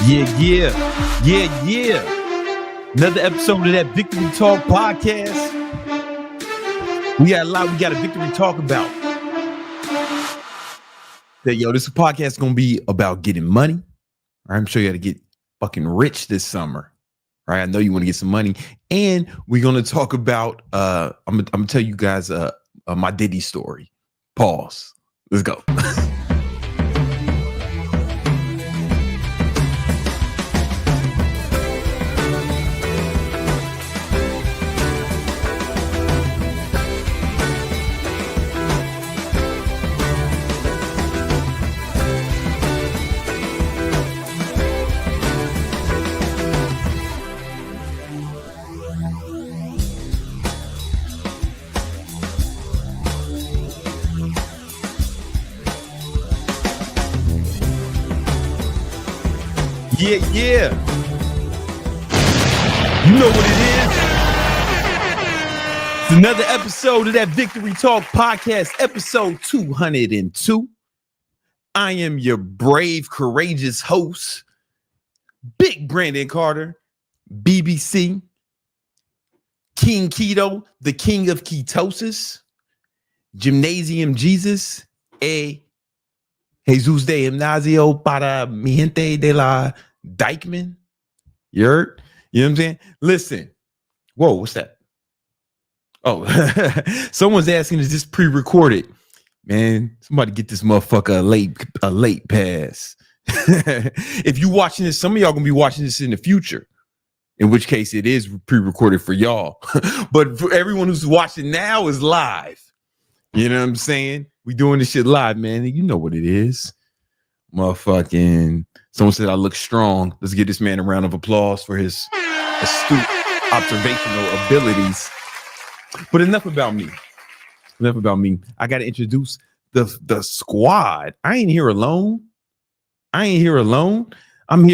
Yeah. Another episode of that Victory Talk podcast. We got a victory talk about. This podcast is going to be about getting money. Right, I'm sure you got to get fucking rich this summer. Right? I know you want to get some money. And we're going to talk about, I'm going to tell you guys my Diddy story. Pause. Let's go. Yeah. You know what it is. It's another episode of that Victory Talk podcast, episode 202. I am your brave, courageous host, Big Brandon Carter, BBC, King Keto, the king of ketosis, Gymnasium Jesus, Jesus de Gimnasio para mi gente de la Dykeman. You heard? You know what I'm saying? Listen. Whoa, what's that? Oh, someone's asking, is this pre-recorded? Man, somebody get this motherfucker a late pass. If you watching this, some of y'all gonna be watching this in the future, in which case it is pre-recorded for y'all. But for everyone who's watching now is live. You know what I'm saying? We doing this shit live, man. You know what it is. Motherfucking, someone said I look strong. Let's give this man a round of applause for his astute observational abilities. But enough about me. I got to introduce the squad. I ain't here alone. I'm here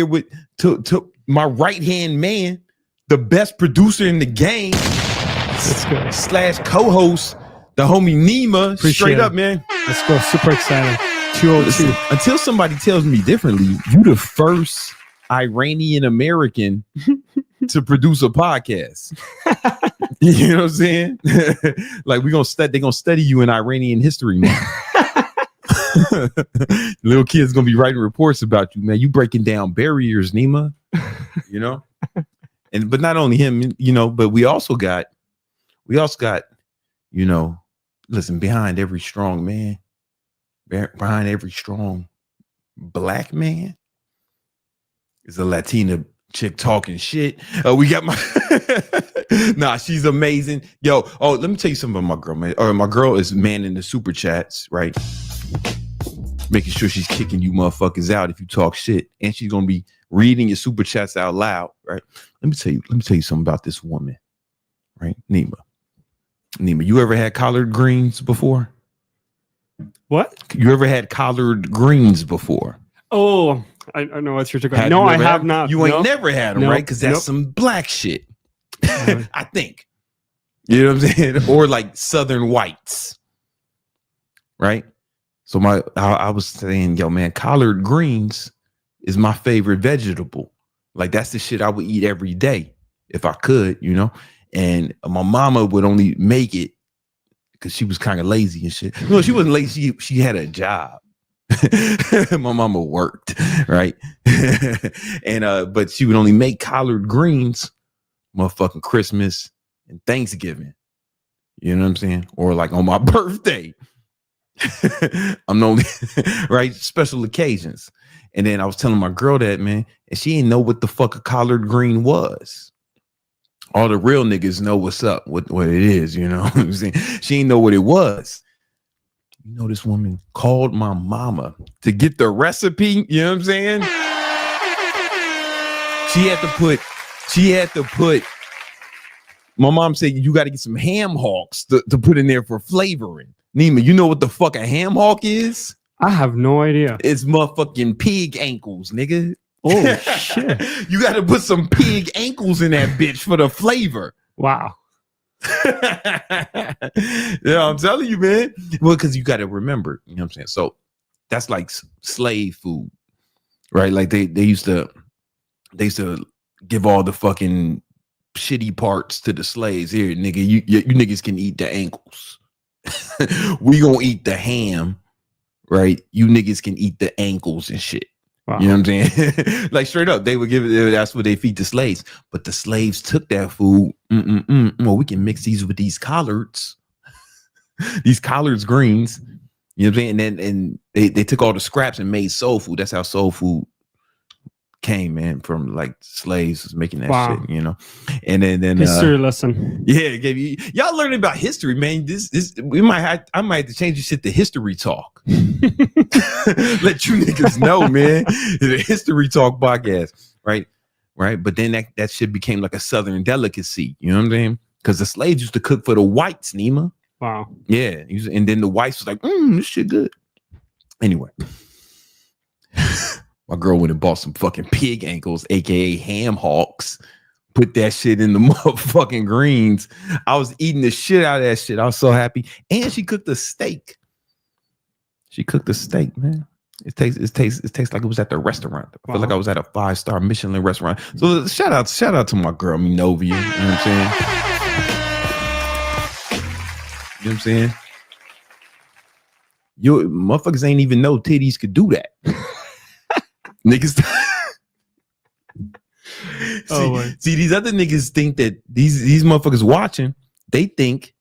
with to my right-hand man, the best producer in the game, / co-host, the homie Nima. Appreciate straight it. Up, man. Let's go. Super excited. 202. Listen, until somebody tells me differently, you the first Iranian American to produce a podcast. You know what I'm saying? Like they're gonna study you in Iranian history now. Little kids gonna be writing reports about you, man. You breaking down barriers, Nima. You know, but not only him, you know, but we also got, you know, listen, behind every strong man, behind every strong black man is a Latina chick talking shit. We got my she's amazing. Let me tell you something about my girl, man. My girl is manning the super chats, right? Making sure she's kicking you motherfuckers out if you talk shit, and she's gonna be reading your super chats out loud, right? Let me tell you something about this woman, right? Nima, you ever had collard greens before? What? You ever had collard greens before? Oh, I know what you're talking about. No, I have not. You ain't never had them, right? Because that's some black shit. I think. You know what I'm saying? Or like Southern whites, right? So I was saying, yo, man, collard greens is my favorite vegetable. Like that's the shit I would eat every day if I could, you know? And my mama would only make it because she was kind of lazy and shit. No, she wasn't lazy. She had a job. My mama worked, right? And but she would only make collard greens motherfucking Christmas and Thanksgiving. You know what I'm saying? Or like on my birthday. I'm only right, special occasions. And then I was telling my girl that, man, and she didn't know what the fuck a collard green was. All the real niggas know what's up, what it is, you know what I'm saying? She didn't know what it was. You know, this woman called my mama to get the recipe, you know what I'm saying? She had to put, my mom said, you got to get some ham hocks to put in there for flavoring. Nima, you know what the fuck a ham hock is? I have no idea. It's motherfucking pig ankles, nigga. Oh, shit. You got to put some pig ankles in that bitch for the flavor. Wow. Yeah, I'm telling you, man. Well, because you got to remember, you know what I'm saying? So that's like slave food, right? Like they used to they used to give all the fucking shitty parts to the slaves. Here, nigga, you niggas can eat the ankles. We gonna eat the ham, right? You niggas can eat the ankles and shit. Wow. You know what I'm saying? Like straight up, they would give it. That's what they feed the slaves. But the slaves took that food. Well, we can mix these with these collards, these collards greens. You know what I'm saying? And they took all the scraps and made soul food. That's how soul food came, man, from like slaves was making that shit, you know. And then history lesson. Yeah, it gave you y'all learning about history, man. I might have to change this shit to history talk. Let you niggas know, man. The history talk podcast, right? But then that shit became like a southern delicacy, you know what I'm saying? Because the slaves used to cook for the whites, Nima. Wow. Yeah, and then the whites was like, this shit good. Anyway. My girl went and bought some fucking pig ankles, aka ham hocks. Put that shit in the motherfucking greens. I was eating the shit out of that shit. I was so happy. And she cooked a steak. She cooked a steak, man. It tastes like it was at the restaurant. I feel like I was at a 5-star Michelin restaurant. So shout out to my girl Minovia. You know what I'm saying? You know what I'm saying? You motherfuckers ain't even know titties could do that. Niggas. see, these other niggas think that these motherfuckers watching, they think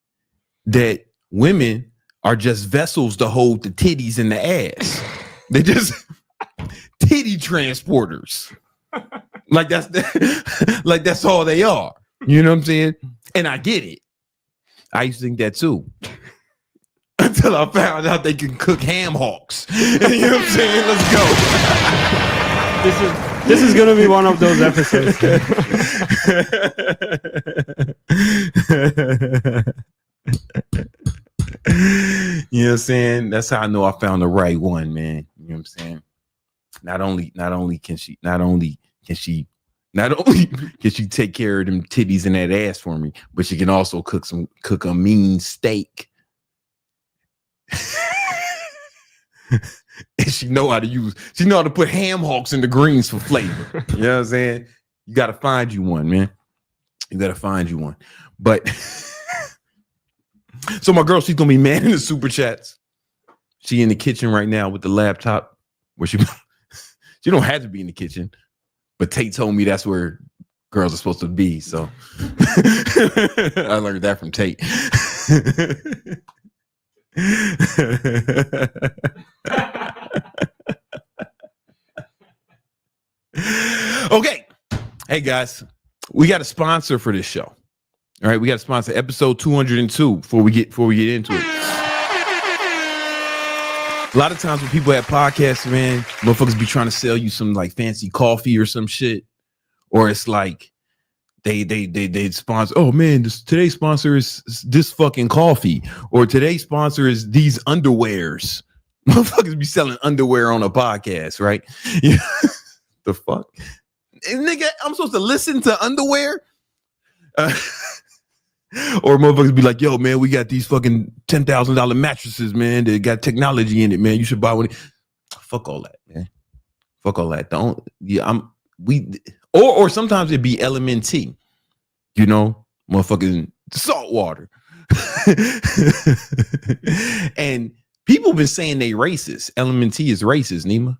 that women are just vessels to hold the titties and the ass. They just titty transporters. Like that's all they are. You know what I'm saying? And I get it. I used to think that too. Until I found out they can cook ham hocks. You know what I'm saying? Let's go. This is gonna be one of those episodes. You know what I'm saying? That's how I know I found the right one, man. You know what I'm saying? Not only can she take care of them titties and that ass for me, but she can also cook a mean steak. And she know how to put ham hocks in the greens for flavor. You know what I'm saying? You got to find you one, man. You got to find you one. But so my girl, she's going to be manning the super chats. She in the kitchen right now with the laptop where she don't have to be in the kitchen, but Tate told me that's where girls are supposed to be. So I learned that from Tate. Okay. Hey guys, we got a sponsor for this show. All right, we got a sponsor, episode 202 before we get into it. A lot of times when people have podcasts, man, motherfuckers be trying to sell you some like fancy coffee or some shit. Or it's like they sponsor, oh man, today's sponsor is this fucking coffee, or today's sponsor is these underwears. Motherfuckers be selling underwear on a podcast, right? Yeah. The fuck? Nigga, I'm supposed to listen to underwear? Or motherfuckers be like, yo, man, we got these fucking $10,000 mattresses, man, that got technology in it, man. You should buy one. Fuck all that, man. Fuck all that. Or sometimes it'd be LMNT, you know, motherfucking salt water. And people been saying they racist. LMNT is racist, Nima.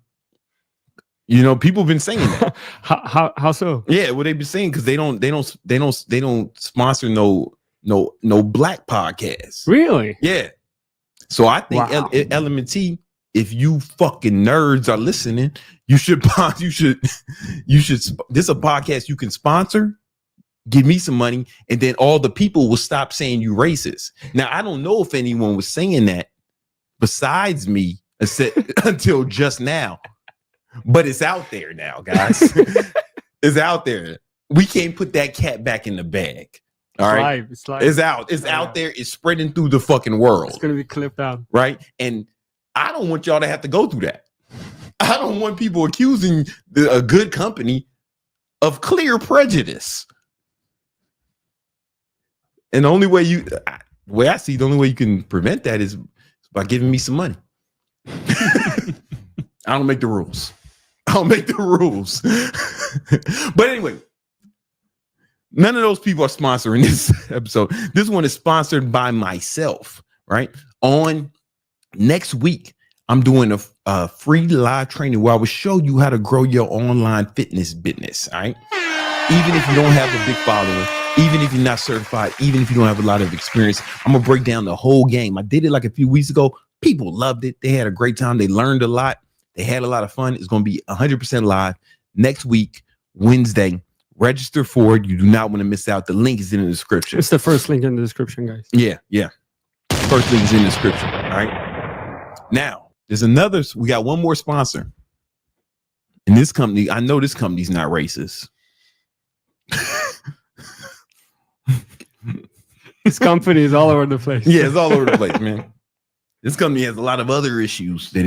You know, people been saying that. How so? Yeah, well, they've been saying because they don't sponsor no black podcasts. Really? Yeah. So I think LMNT, if you fucking nerds are listening, you should this is a podcast you can sponsor, give me some money, and then all the people will stop saying you racist. Now, I don't know if anyone was saying that besides me until just now, but it's out there now, guys. It's out there. We can't put that cat back in the bag. All right. It's out. It's out there. It's spreading through the fucking world. It's gonna be clipped out. Right. And I don't want y'all to have to go through that. I don't want people accusing a good company of clear prejudice. And the only way the way I see, the only way you can prevent that is by giving me some money. I don't make the rules. I'll make the rules. But anyway, none of those people are sponsoring this episode. This one is sponsored by myself, right? On next week, I'm doing a free live training where I will show you how to grow your online fitness business, all right? Even if you don't have a big following, even if you're not certified, even if you don't have a lot of experience, I'm going to break down the whole game. I did it like a few weeks ago. People loved it. They had a great time. They learned a lot. They had a lot of fun. It's going to be 100% live next week, Wednesday. Register for it. You do not want to miss out. The link is in the description. It's the first link in the description, guys. Yeah. First link is in the description. All right. Now, there's another. We got one more sponsor. And this company, I know this company's not racist. This company is all over the place. Yeah, it's all over the place, man. This company has a lot of other issues that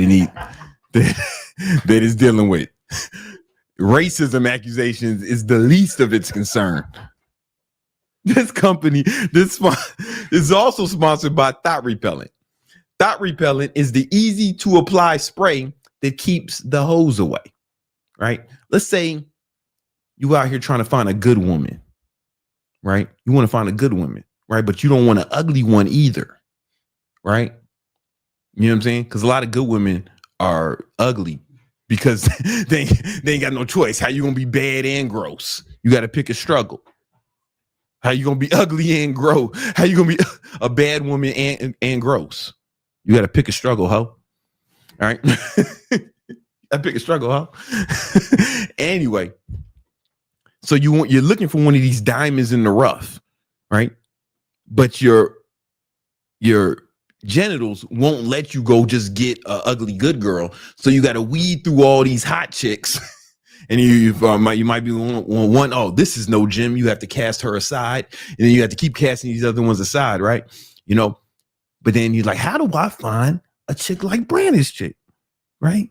it's dealing with. Racism accusations is the least of its concern. This company, is also sponsored by Thought Repellent. Thought Repellent is the easy to apply spray that keeps the hoes away, right? Let's say you out here trying to find a good woman, right? You want to find a good woman, right? But you don't want an ugly one either, right? You know what I'm saying? Because a lot of good women are ugly because they ain't got no choice. How you gonna be bad and gross? You got to pick a struggle. How you gonna be ugly and gross? How you gonna be a bad woman and gross? You got to pick a struggle, ho. All right. I pick a struggle, huh? Anyway, so you're looking for one of these diamonds in the rough, right? But your genitals won't let you go just get a ugly good girl. So you got to weed through all these hot chicks, and you might be one. Oh, this is no gem. You have to cast her aside, and then you have to keep casting these other ones aside, right? You know. But then you're like, how do I find a chick like Brandon's chick, right?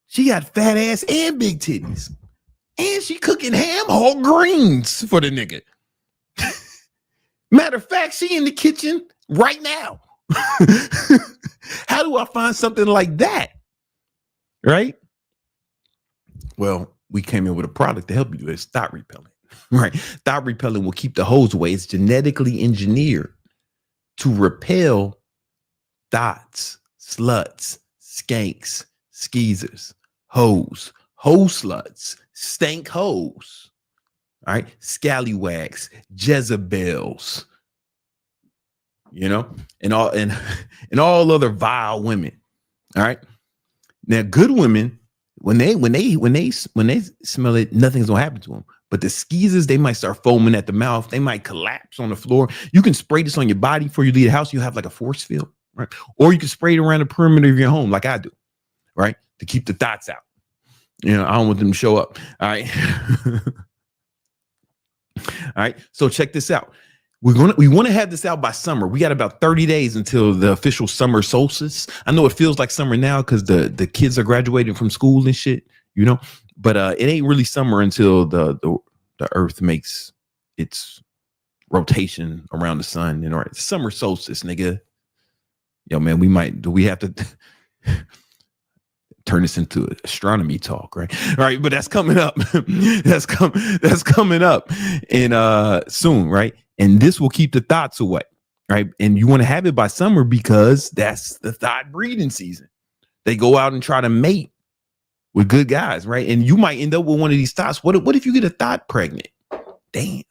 She got fat ass and big titties. And she cooking ham whole greens for the nigga. Matter of fact, she in the kitchen right now. How do I find something like that? Right? Well, we came in with a product to help you do it. It's Thought Repellent. Right? Thought Repellent will keep the hoes away. It's genetically engineered to repel thoughts, sluts, skanks, skeezers, hoes, hoe sluts, stank hoes, all right, scallywags, Jezebels, you know, and all other vile women. All right. Now, good women, when they smell it, nothing's gonna happen to them. But the skeezers, they might start foaming at the mouth. They might collapse on the floor. You can spray this on your body before you leave the house. You have like a force field, right? Or you can spray it around the perimeter of your home, like I do, right, to keep the thoughts out. You know, I don't want them to show up. All right. All right. So check this out. We want to have this out by summer. We got about 30 days until the official summer solstice. I know it feels like summer now because the kids are graduating from school and shit, you know, but it ain't really summer until the earth makes its rotation around the sun. And all right, summer solstice, nigga. Yo, man, do we have to turn this into astronomy talk, right? All right, but that's coming up. that's coming up in soon, right? And this will keep the thoughts away, right? And you want to have it by summer because that's the thought breeding season. They go out and try to mate with good guys, right? And you might end up with one of these thoughts. What if you get a thought pregnant? Damn.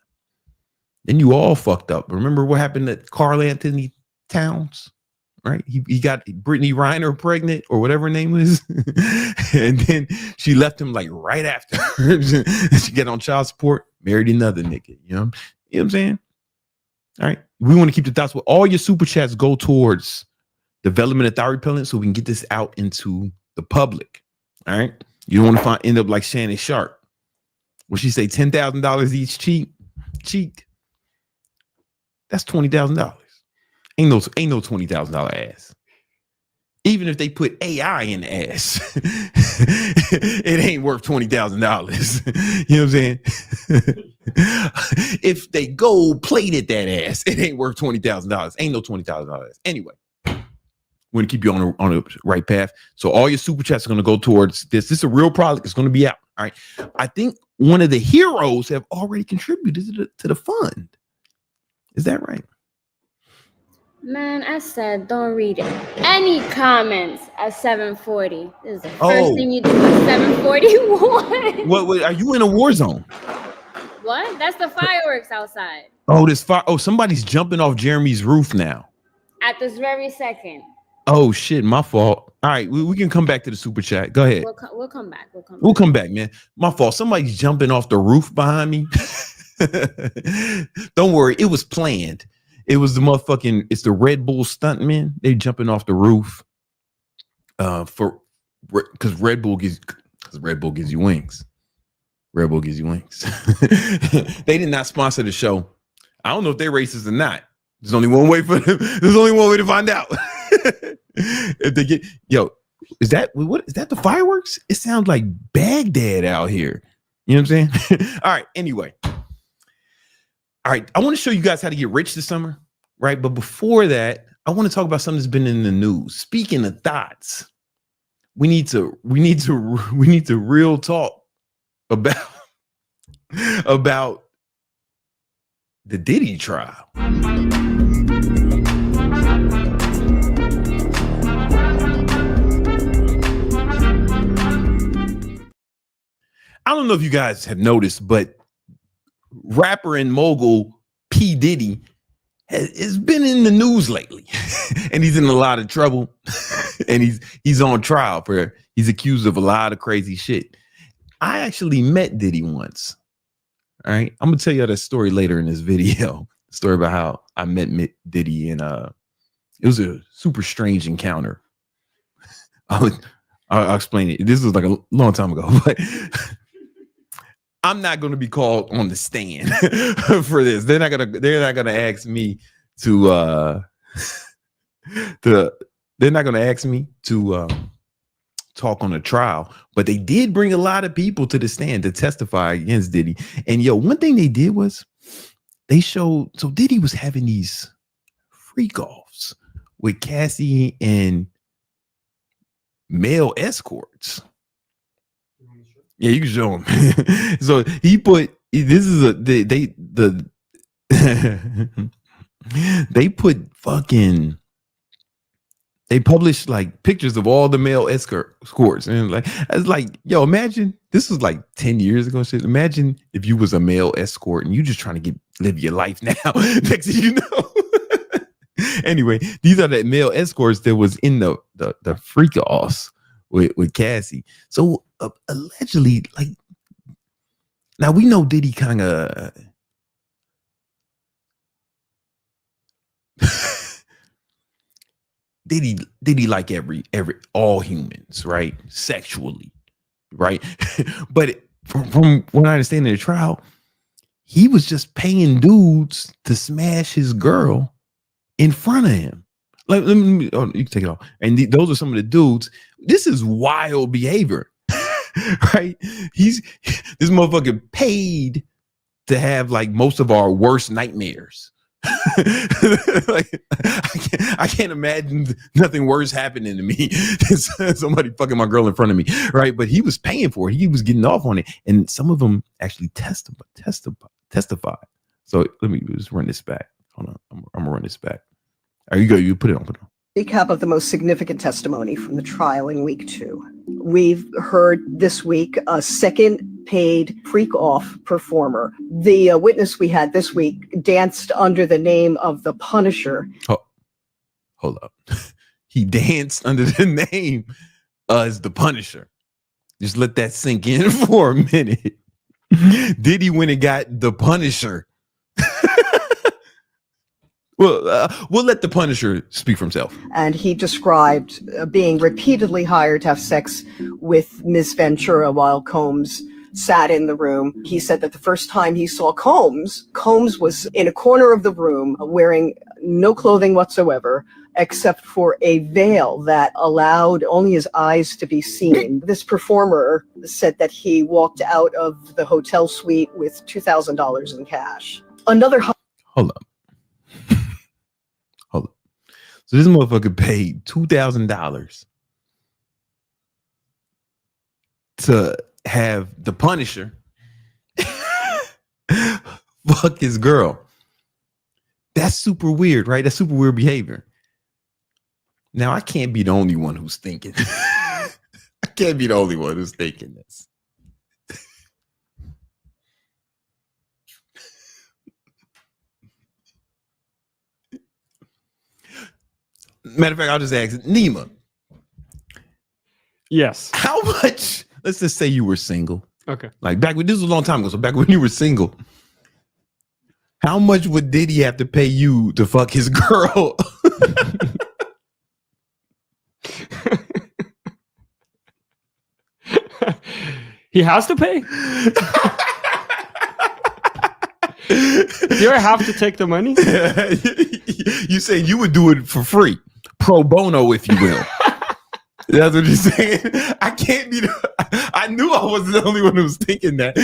Then you all fucked up. Remember what happened to Carl Anthony Towns? Right, he got Brittany Reiner pregnant or whatever her name is, and then she left him like right after. She got on child support, married another nigga. You know what I'm saying? All right, we want to keep the thoughts. With all your super chats go towards development of Thought Repellent, so we can get this out into the public. All right, you don't want to end up like Shannon Sharp. What she say? $10,000 each cheek. That's $20,000. Ain't no $20,000 ass. Even if they put AI in the ass, it ain't worth $20,000. You know what I'm saying? If they gold plated that ass, it ain't worth $20,000. Ain't no $20,000. Anyway, we're gonna keep you on the right path. So all your super chats are gonna go towards this. This is a real product. It's gonna be out. All right. I think one of the heroes have already contributed to the fund. Is that right? Man, I said don't read any comments at 7:40. This is the first thing you do at 7:41. What are you in a war zone? What? That's the fireworks outside. Oh, this fire! Oh, somebody's jumping off Jeremy's roof now. At this very second. Oh shit, my fault. All right, we can come back to the super chat. Go ahead. We'll come back. We'll come back, man. My fault. Somebody's jumping off the roof behind me. Don't worry, it was planned. It was it's the Red Bull stuntmen. They jumping off the roof. Because Red Bull gives you wings. Red Bull gives you wings. They did not sponsor the show. I don't know if they're racist or not. There's only one way for them. There's only one way to find out. If they get is that the fireworks? It sounds like Baghdad out here. You know what I'm saying? All right. Anyway. All right. I want to show you guys how to get rich this summer, right? But before that, I want to talk about something that's been in the news. Speaking of thoughts, we need to real talk about the Diddy trial. I don't know if you guys have noticed, but rapper and mogul P. Diddy has been in the news lately, and he's in a lot of trouble, and he's on trial he's accused of a lot of crazy shit. I actually met Diddy once. All right, I'm gonna tell you that story later in this video. The story about how I met Diddy, and it was a super strange encounter. I'll explain it. This was like a long time ago, but I'm not going to be called on the stand for this. They're not going to ask me to talk on a trial, but they did bring a lot of people to the stand to testify against Diddy. And one thing they did was they showed, so Diddy was having these freak offs with Cassie and male escorts. Yeah, you can show him. So he put they published like pictures of all the male escorts, and like it's like, imagine this was like 10 years ago. Shit. Imagine if you was a male escort and you just trying to live your life now. Next thing you know. Anyway, these are the male escorts that was in the freak offs with Cassie. So allegedly, like, now we know Diddy kind of Diddy like all humans, right? Sexually, right? But from what I understand in the trial, he was just paying dudes to smash his girl in front of him. Like, you can take it off. And those are some of the dudes. This is wild behavior, right? This motherfucker paid to have like most of our worst nightmares. Like, I can't imagine nothing worse happening to me than somebody fucking my girl in front of me, right? But he was paying for it. He was getting off on it, and some of them actually testified. So let me just run this back. Hold on, I'm gonna run this back. There you go. You put it on. Recap of the most significant testimony from the trial in week 2. We've heard this week a second paid freak-off performer. The witness we had this week danced under the name of the Punisher. Oh, hold up. He danced under the name as the Punisher. Just let that sink in for a minute. Diddy went and got the Punisher. Well, we'll let the Punisher speak for himself. And he described being repeatedly hired to have sex with Ms. Ventura while Combs sat in the room. He said that the first time he saw Combs was in a corner of the room wearing no clothing whatsoever, except for a veil that allowed only his eyes to be seen. This performer said that he walked out of the hotel suite with $2,000 in cash. Another... Hold up. So this motherfucker paid $2,000 to have the Punisher fuck his girl. That's super weird, right? That's super weird behavior. Now, I can't be the only one who's thinking. I can't be the only one who's thinking this. Matter of fact, I'll just ask Nima. Yes. How much? Let's just say you were single. Okay. Like back when, this was a long time ago. So back when you were single, how much would Diddy have to pay you to fuck his girl? He has to pay? Do you ever have to take the money? You say you would do it for free, pro bono, if you will. That's what you're saying. I can't be. I knew I was the only one who was thinking that.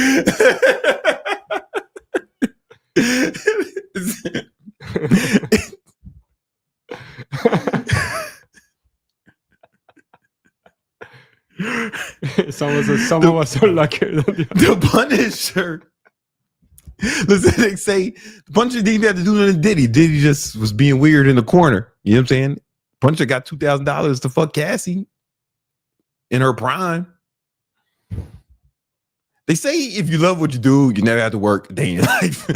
Someone was so lucky. The Punisher. Listen, they say the Punisher didn't even have to do nothing to Diddy. Diddy just was being weird in the corner. You know what I'm saying? Punisher got $2,000 to fuck Cassie in her prime. They say if you love what you do, you never have to work a day in your life.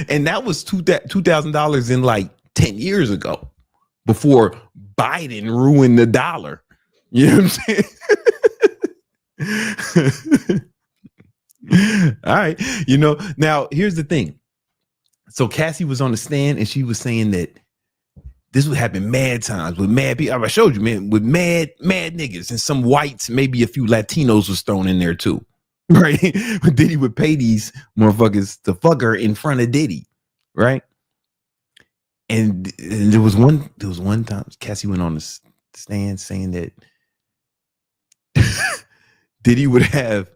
And that was $2,000 in like 10 years ago, before Biden ruined the dollar. You know what I'm saying? All right. You know, now here's the thing. So Cassie was on the stand and she was saying that this would happen mad times with mad people. I showed you, man, with mad niggas, and some whites, maybe a few Latinos was thrown in there too. Right? But Diddy would pay these motherfuckers to fuck her in front of Diddy. Right? And there was one time Cassie went on the stand saying that Diddy would have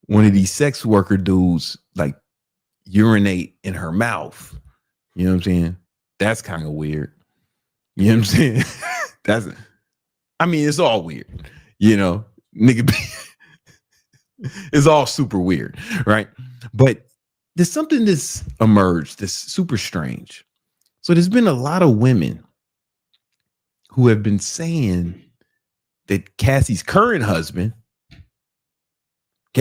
one of these sex worker dudes like urinate in her mouth. You know what I'm saying? That's kind of weird. You know what I'm saying? It's all weird. You know, nigga, it's all super weird, right? But there's something that's emerged that's super strange. So there's been a lot of women who have been saying that Cassie's current husband.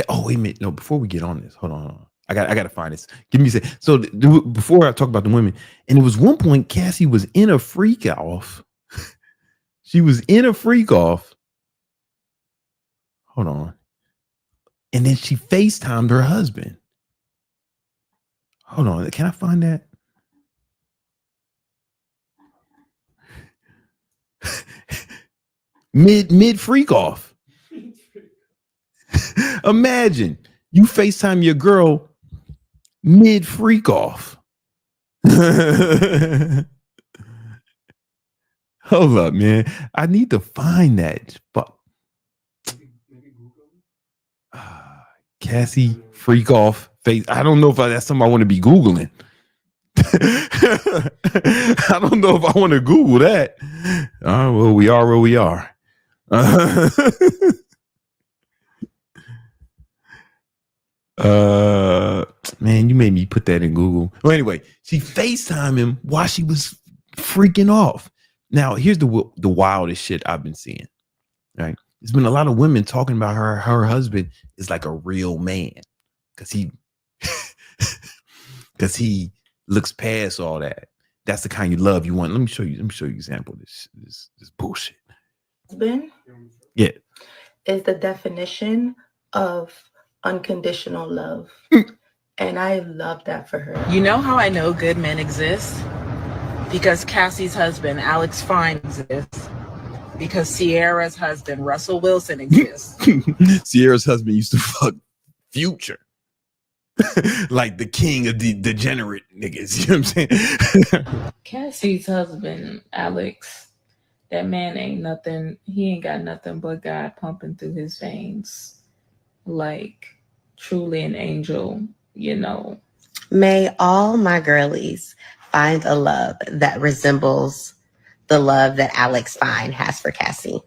Oh, wait a minute. No, before we get on this, hold on. I got to find this. Give me a second. So before I talk about the women, and it was one point Cassie was in a freak off. She was in a freak off. Hold on. And then she FaceTimed her husband. Hold on. Can I find that? Mid freak off. Imagine you FaceTime your girl mid freak off. Hold up, man. I need to find that. But Cassie freak off face. I don't know if that's something I want to be Googling. I don't know if I want to Google that. Well, we are where we are. Man, you made me put that in Google. Well, anyway, she FaceTimed him while she was freaking off. Now, here's the wildest shit I've been seeing. Right? There's been a lot of women talking about her husband is like a real man because he looks past all that. That's the kind of love you want. Let me show you an example of this bullshit. Husband, yeah, is the definition of unconditional love. And I love that for her. You know how I know good men exist? Because Cassie's husband, Alex Fine, exists. Because Sierra's husband, Russell Wilson, exists. Sierra's husband used to fuck Future. Like the king of the degenerate niggas. You know what I'm saying? Cassie's husband, Alex, that man ain't nothing. He ain't got nothing but God pumping through his veins. Like, truly an angel, you know. May all my girlies find a love that resembles the love that Alex Fine has for Cassie.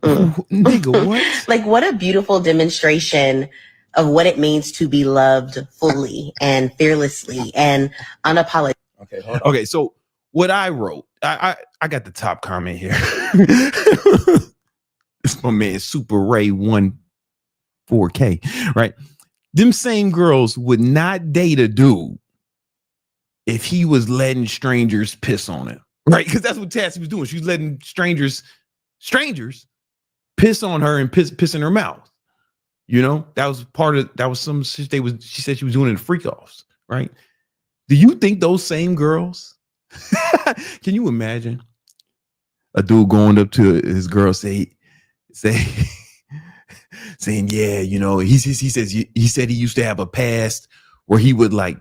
Nigga, what? Like, what a beautiful demonstration of what it means to be loved fully and fearlessly and unapologetic. Okay, hold on. Okay, so what I wrote, I got the top comment here. It's my man Super Ray 14K, right? Them same girls would not date a dude if he was letting strangers piss on him, right? Because that's what Tassie was doing. She was letting strangers piss on her and piss in her mouth. You know, that was some shit she said she was doing in the freak offs, right? Do you think those same girls, can you imagine a dude going up to his girl saying, yeah, you know, he said he used to have a past where he would like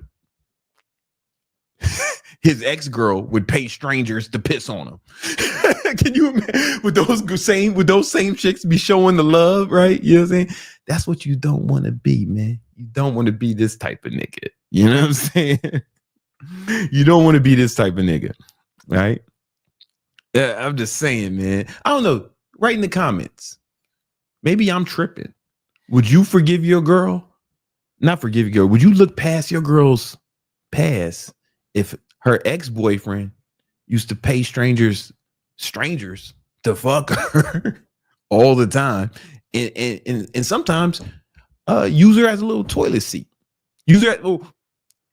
his ex-girl would pay strangers to piss on him. Can you imagine would those same chicks be showing the love, right? You know what I'm saying? That's what you don't want to be, man. You don't want to be this type of nigga. You know what I'm saying? You don't want to be this type of nigga, right? Yeah, I'm just saying, man. I don't know. Write in the comments. Maybe I'm tripping. Would you forgive your girl? Not forgive your girl. Would you look past your girl's past if her ex-boyfriend used to pay strangers to fuck her all the time and sometimes use her as a little toilet seat, use her as a little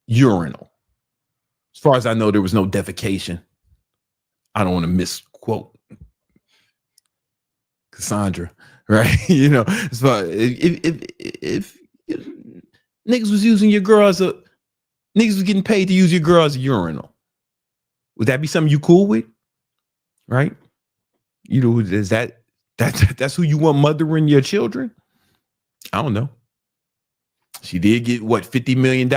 urinal? As far as I know, there was no defecation. I don't want to misquote Cassandra, right? You know, as far if niggas was using your girl as niggas was getting paid to use your girl as a urinal, would that be something you cool with? Right? You know, is that's who you want mothering your children? I don't know. She did get what, $50 million?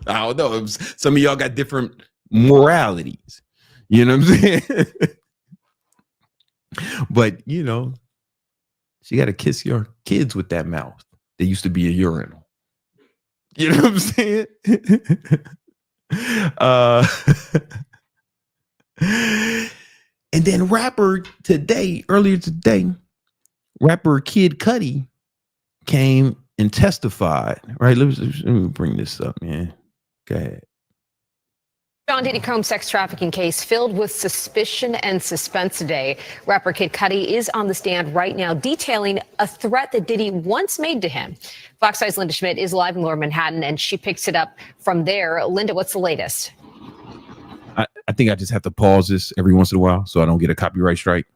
I don't know. Some of y'all got different moralities. You know what I'm saying? But you know, she got to kiss your kids with that mouth. They used to be a urinal. You know what I'm saying? And then earlier today, rapper Kid Cudi came and testified. Right? Let me bring this up, man. Go ahead. Diddy Combs sex trafficking case filled with suspicion and suspense today. Rapper Kid Cudi is on the stand right now detailing a threat that Diddy once made to him. Fox 5's Linda Schmidt is live in Lower Manhattan, and she picks it up from there. Linda, what's the latest? I think I just have to pause this every once in a while so I don't get a copyright strike.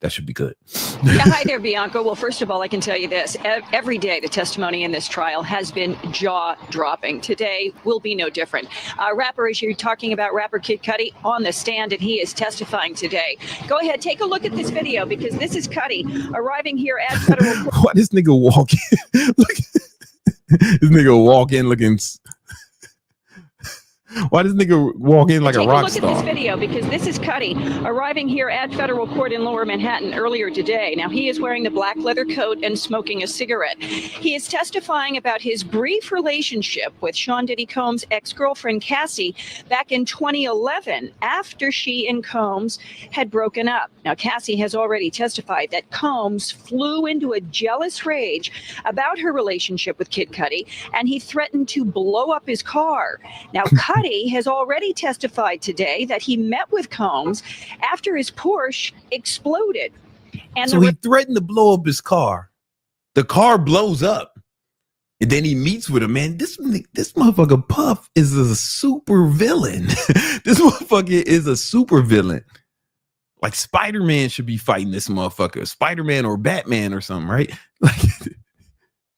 That should be good. Yeah, hi there, Bianca. Well, first of all, I can tell you this. Every day, the testimony in this trial has been jaw-dropping. Today will be no different. Rapper, as you're talking about, rapper Kid Cudi on the stand, and he is testifying today. Go ahead, take a look at this video, because this is Cudi arriving here at federal court. Why this nigga walk in? Look, this nigga walk in looking... Why does nigga walk in like a rock star? Take a look at this video, because this is Cudi arriving here at federal court in Lower Manhattan earlier today. Now, he is wearing the black leather coat and smoking a cigarette. He is testifying about his brief relationship with Sean Diddy Combs' ex-girlfriend Cassie back in 2011 after she and Combs had broken up. Now, Cassie has already testified that Combs flew into a jealous rage about her relationship with Kid Cudi, and he threatened to blow up his car. Now, Cudi has already testified today that he met with Combs after his Porsche exploded. And so he threatened to blow up his car. The car blows up. And then he meets with him. Man, this motherfucker Puff is a super villain. This motherfucker is a super villain. Like Spider-Man should be fighting this motherfucker. Spider-Man or Batman or something, right? Like,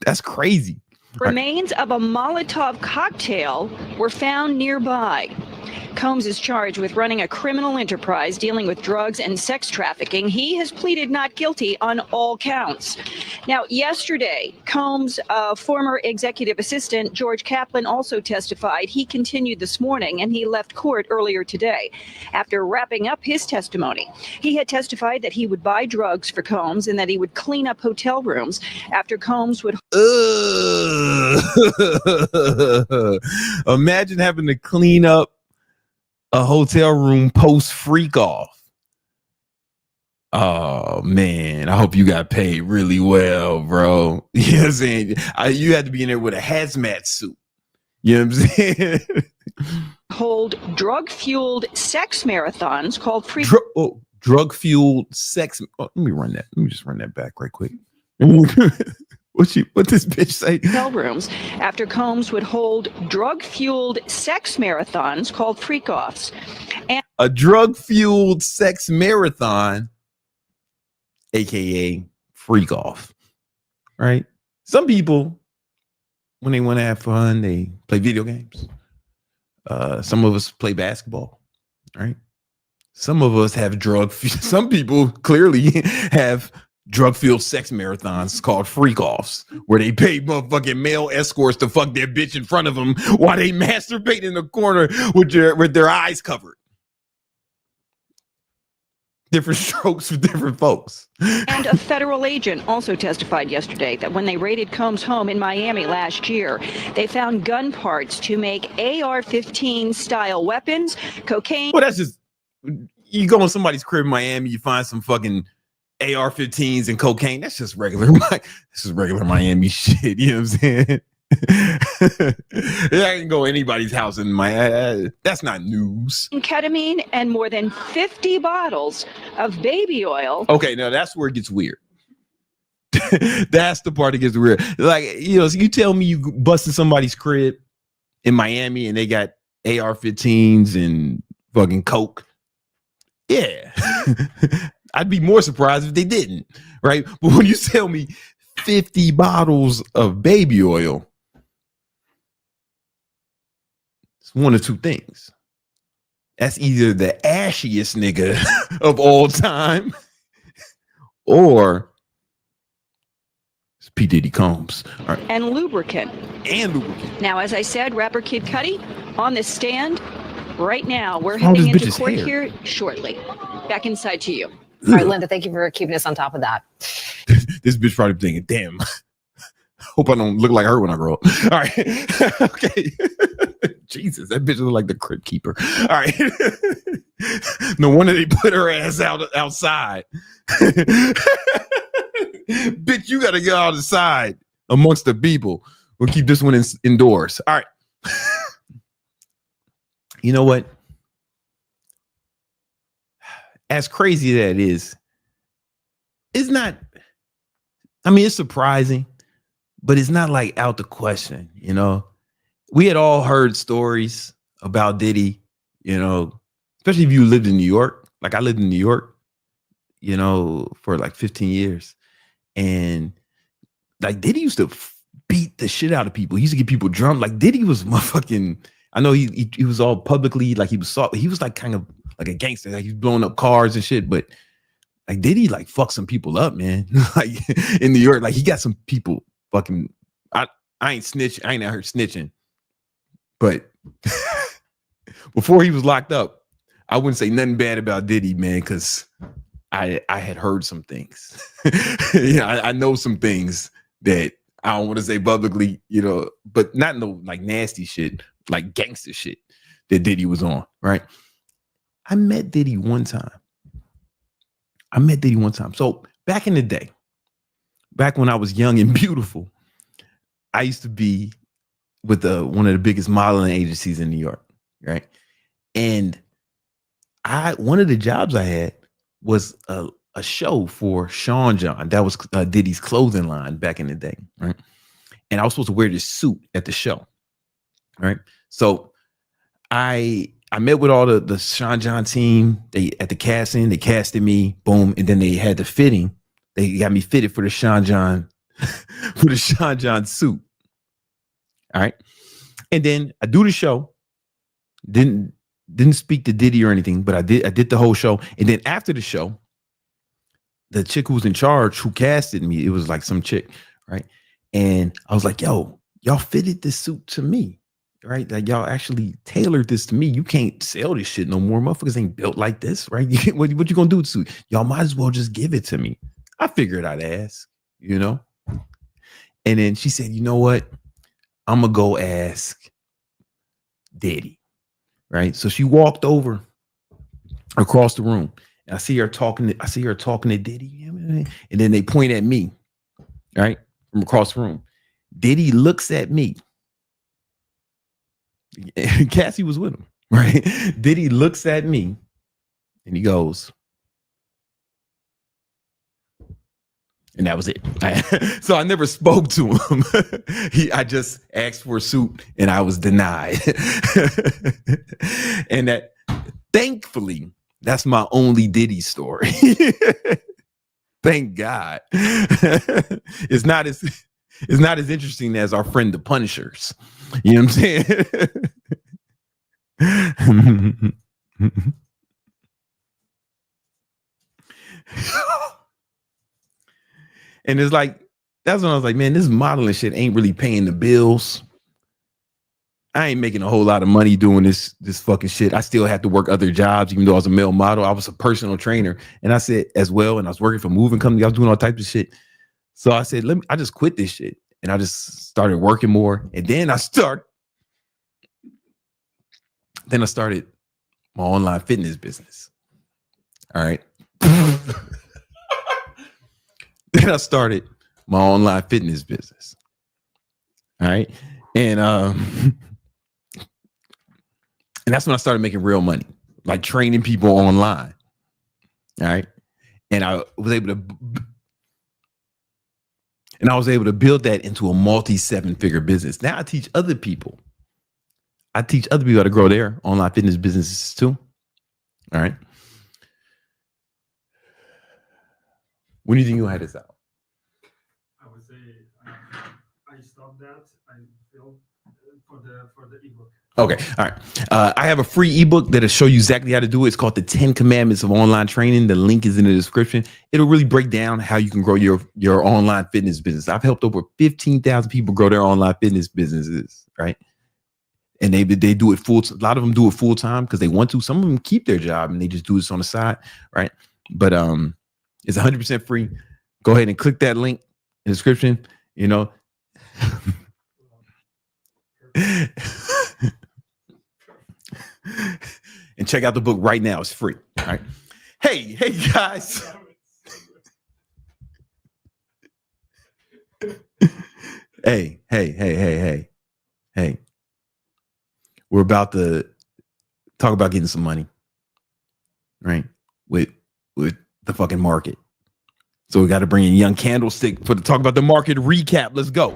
that's crazy. Remains of a Molotov cocktail were found nearby. Combs is charged with running a criminal enterprise dealing with drugs and sex trafficking. He has pleaded not guilty on all counts. Now, yesterday, Combs' former executive assistant, George Kaplan, also testified. He continued this morning, and he left court earlier today. After wrapping up his testimony, he had testified that he would buy drugs for Combs and that he would clean up hotel rooms after Combs would... Imagine having to clean up a hotel room post freak off. Oh man, I hope you got paid really well, bro. You know what I'm saying? You had to be in there with a hazmat suit. You know what I'm saying? Hold drug-fueled sex marathons called free. Drug-fueled sex. Oh, let me run that. Let me just run that back right quick. What this bitch say? Hotel rooms after Combs would hold drug-fueled sex marathons called freak-offs. And a drug-fueled sex marathon, aka freak off, right? Some people, when they want to have fun, they play video games. Some of us play basketball, right? Some of us have some people clearly have drug-fueled sex marathons called freak-offs, where they pay motherfucking male escorts to fuck their bitch in front of them while they masturbate in the corner with their eyes covered. Different strokes for different folks. And a federal agent also testified yesterday that when they raided Combs' home in Miami last year, they found gun parts to make AR-15 style weapons, cocaine. Well, that's just, you go in somebody's crib in Miami, you find some fucking AR-15s and cocaine. That's just regular. This is regular Miami shit. You know what I'm saying? I can go anybody's house in Miami. That's not news. Ketamine and more than 50 bottles of baby oil. Okay, now that's where it gets weird. That's the part that gets weird. Like, you know, so you tell me you busted somebody's crib in Miami and they got AR-15s and fucking coke. Yeah. I'd be more surprised if they didn't, right? But when you tell me 50 bottles of baby oil, it's one of two things. That's either the ashiest nigga of all time, or it's P. Diddy Combs. All right. And lubricant. Now, as I said, rapper Kid Cudi on the stand right now. We're heading into court here shortly. Back inside to you. All right, Linda, thank you for keeping us on top of that. This bitch probably thinking, damn, hope I don't look like her when I grow up. All right. Okay. Jesus, that bitch look like the crypt keeper. All right. No wonder they put her ass outside. Bitch, you got to get outside amongst the people. We'll keep this one indoors. All right. You know what? As crazy that it is, it's not, I mean, it's surprising, but it's not like out the question, you know? We had all heard stories about Diddy, you know, especially if you lived in New York. Like I lived in New York, you know, for like 15 years. And like Diddy used to beat the shit out of people. He used to get people drunk. Like Diddy was motherfucking, I know he was all publicly, like he was like kind of like a gangster, like he's blowing up cars and shit, but like Diddy like fuck some people up, man. Like in New York, like he got some people fucking, I ain't snitching, I ain't out here snitching, but before he was locked up, I wouldn't say nothing bad about Diddy, man, because I had heard some things. Yeah, I know some things that I don't want to say publicly, you know, but not no like nasty shit, like gangster shit that Diddy was on, right? I met Diddy one time. So back in the day, back when I was young and beautiful, I used to be with one of the biggest modeling agencies in New York, right? And one of the jobs I had was a show for Sean John. That was Diddy's clothing line back in the day, right? And I was supposed to wear this suit at the show, right? So I met with all the Sean John team. They at the casting, they casted me, boom, and then they had the fitting. They got me fitted for the Sean John suit. All right. And then I do the show. Didn't speak to Diddy or anything, but I did the whole show. And then after the show, the chick who was in charge, who casted me, it was like some chick, right? And I was like, yo, y'all fitted this suit to me. Right, like y'all actually tailored this to me. You can't sell this shit no more. Motherfuckers ain't built like this, right? What you gonna do to it? Y'all might as well just give it to me. I figured I'd ask, you know. And then she said, you know what? I'm gonna go ask Diddy, right? So she walked over across the room And I see her talking to Diddy, and then they point at me, right, from across the room. Diddy looks at me. Cassie was with him, right? Diddy looks at me, and he goes, and that was it. So I never spoke to him. I just asked for a suit, and I was denied. And that, thankfully, that's my only Diddy story. Thank God. It's not as interesting as our friend the Punishers. You know what I'm saying? And it's like, that's when I was like, man, this modeling shit ain't really paying the bills. I ain't making a whole lot of money doing this fucking shit. I still have to work other jobs, even though I was a male model. I was a personal trainer, and I said as well. And I was working for moving company. I was doing all types of shit. So I said, I just quit this shit, and I just started working more. And then I started my online fitness business. All right. Then I started my online fitness business. All right, and that's when I started making real money, like training people online. All right. And I was able to build that into a multi-7-figure business. Now I teach other people. How to grow their online fitness businesses too. All right. When do you think you'll have this out? I would say I stopped that. I feel for the ebook. Okay. All right. I have a free ebook that'll show you exactly how to do it. It's called The 10 Commandments of Online Training. The link is in the description. It'll really break down how you can grow your online fitness business. I've helped over 15,000 people grow their online fitness businesses, right? And they do it full. A lot of them do it full time because they want to. Some of them keep their job and they just do this on the side, right? But it's 100% free. Go ahead and click that link in the description. You know. And check out the book right now. It's free. All right. Hey guys. Hey. We're about to talk about getting some money. Right? With the fucking market. So we got to bring in Young Candlestick to talk about the market recap. Let's go.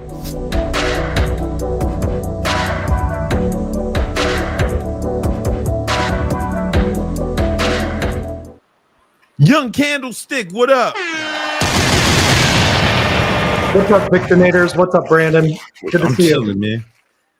Young Candlestick, what up? What's up, Victornators? What's up, Brandon? Good to see you, man.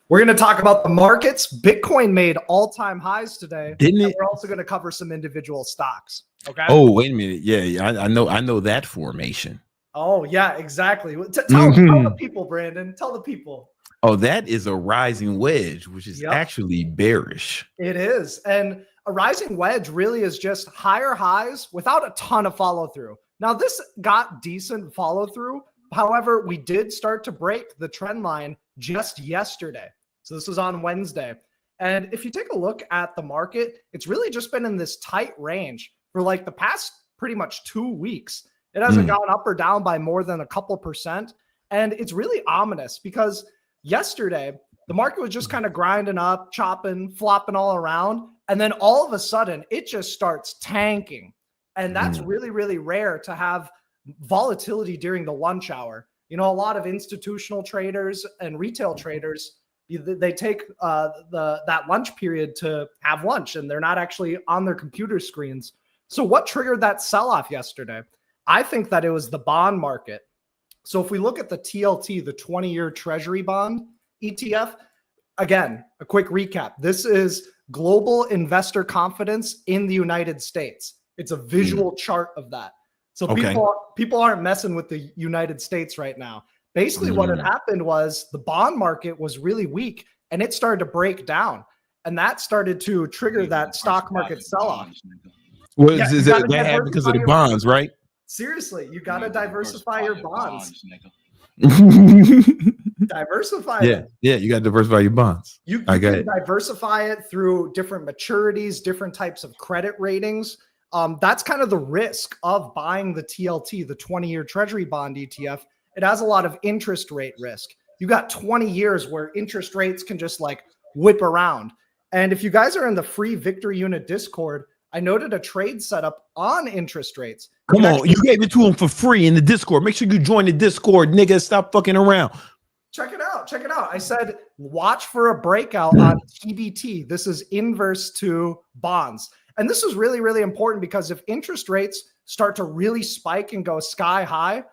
We're going to talk about the markets. Bitcoin made all-time highs today. Didn't it? We're also going to cover some individual stocks. Okay. Oh, wait a minute. Yeah, I know that formation. Oh, yeah, exactly. Tell the people, Brandon. Tell the people. Oh, that is a rising wedge, which is actually bearish. It is. And a rising wedge really is just higher highs without a ton of follow through. Now, this got decent follow through. However, we did start to break the trend line just yesterday. So this was on Wednesday. And if you take a look at the market, it's really just been in this tight range for like the past pretty much 2 weeks. It hasn't gone up or down by more than a couple percent. And it's really ominous because yesterday, the market was just kind of grinding up, chopping, flopping all around. And then all of a sudden, it just starts tanking. And that's really, really rare to have volatility during the lunch hour. You know, a lot of institutional traders and retail traders, they take that lunch period to have lunch, and they're not actually on their computer screens. So what triggered that sell-off yesterday? I think that it was the bond market. So if we look at the TLT, the 20-year Treasury bond ETF, again, a quick recap. This is global investor confidence in the United States. It's a visual chart of that. So people aren't messing with the United States right now. Basically, what had happened was the bond market was really weak and it started to break down. And that started to trigger that stock market sell-off. Well, that happened because of the bonds, right? Seriously, you got to diversify your bonds. Diversify it. Yeah, you got to diversify your bonds. You can diversify it through different maturities, different types of credit ratings. That's kind of the risk of buying the TLT, the 20-year Treasury bond ETF. It has a lot of interest rate risk. You got 20 years where interest rates can just like whip around. And if you guys are in the free Victory Unit Discord, I noted a trade setup on interest rates. Come on, you gave it to him for free in the Discord. Make sure you join the Discord, nigga. Stop fucking around. Check it out. Check it out. I said, watch for a breakout on TBT. This is inverse to bonds. And this is really, really important because if interest rates start to really spike and go sky high,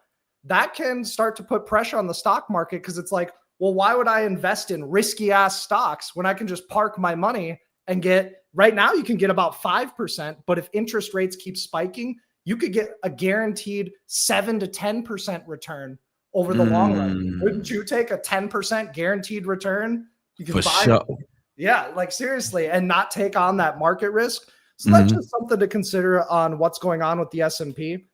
that can start to put pressure on the stock market because it's like, well, why would I invest in risky ass stocks when I can just park my money and get, right now you can get about 5%, but if interest rates keep spiking, you could get a guaranteed 7 to 10% return over the long run. Wouldn't you take a 10% guaranteed return? You can For buy sure. Yeah, like seriously, and not take on that market risk. So that's just something to consider on what's going on with the S&P.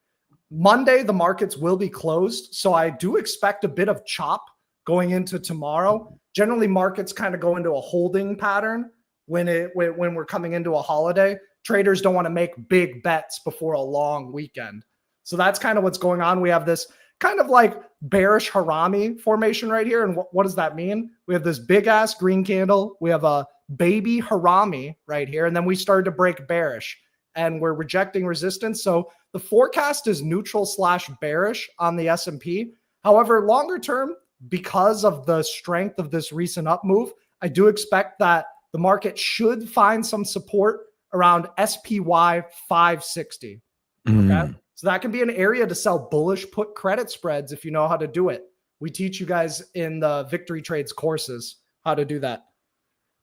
Monday, the markets will be closed. So I do expect a bit of chop going into tomorrow. Generally, markets kind of go into a holding pattern when we're coming into a holiday. Traders don't want to make big bets before a long weekend. So that's kind of what's going on. We have this kind of like bearish harami formation right here. And what does that mean? We have this big ass green candle. We have a baby harami right here. And then we started to break bearish and we're rejecting resistance. So the forecast is neutral / bearish on the S&P. However, longer term, because of the strength of this recent up move, I do expect that the market should find some support around SPY 560. Okay. So that can be an area to sell bullish put credit spreads if you know how to do it. We teach you guys in the Victory Trades courses how to do that.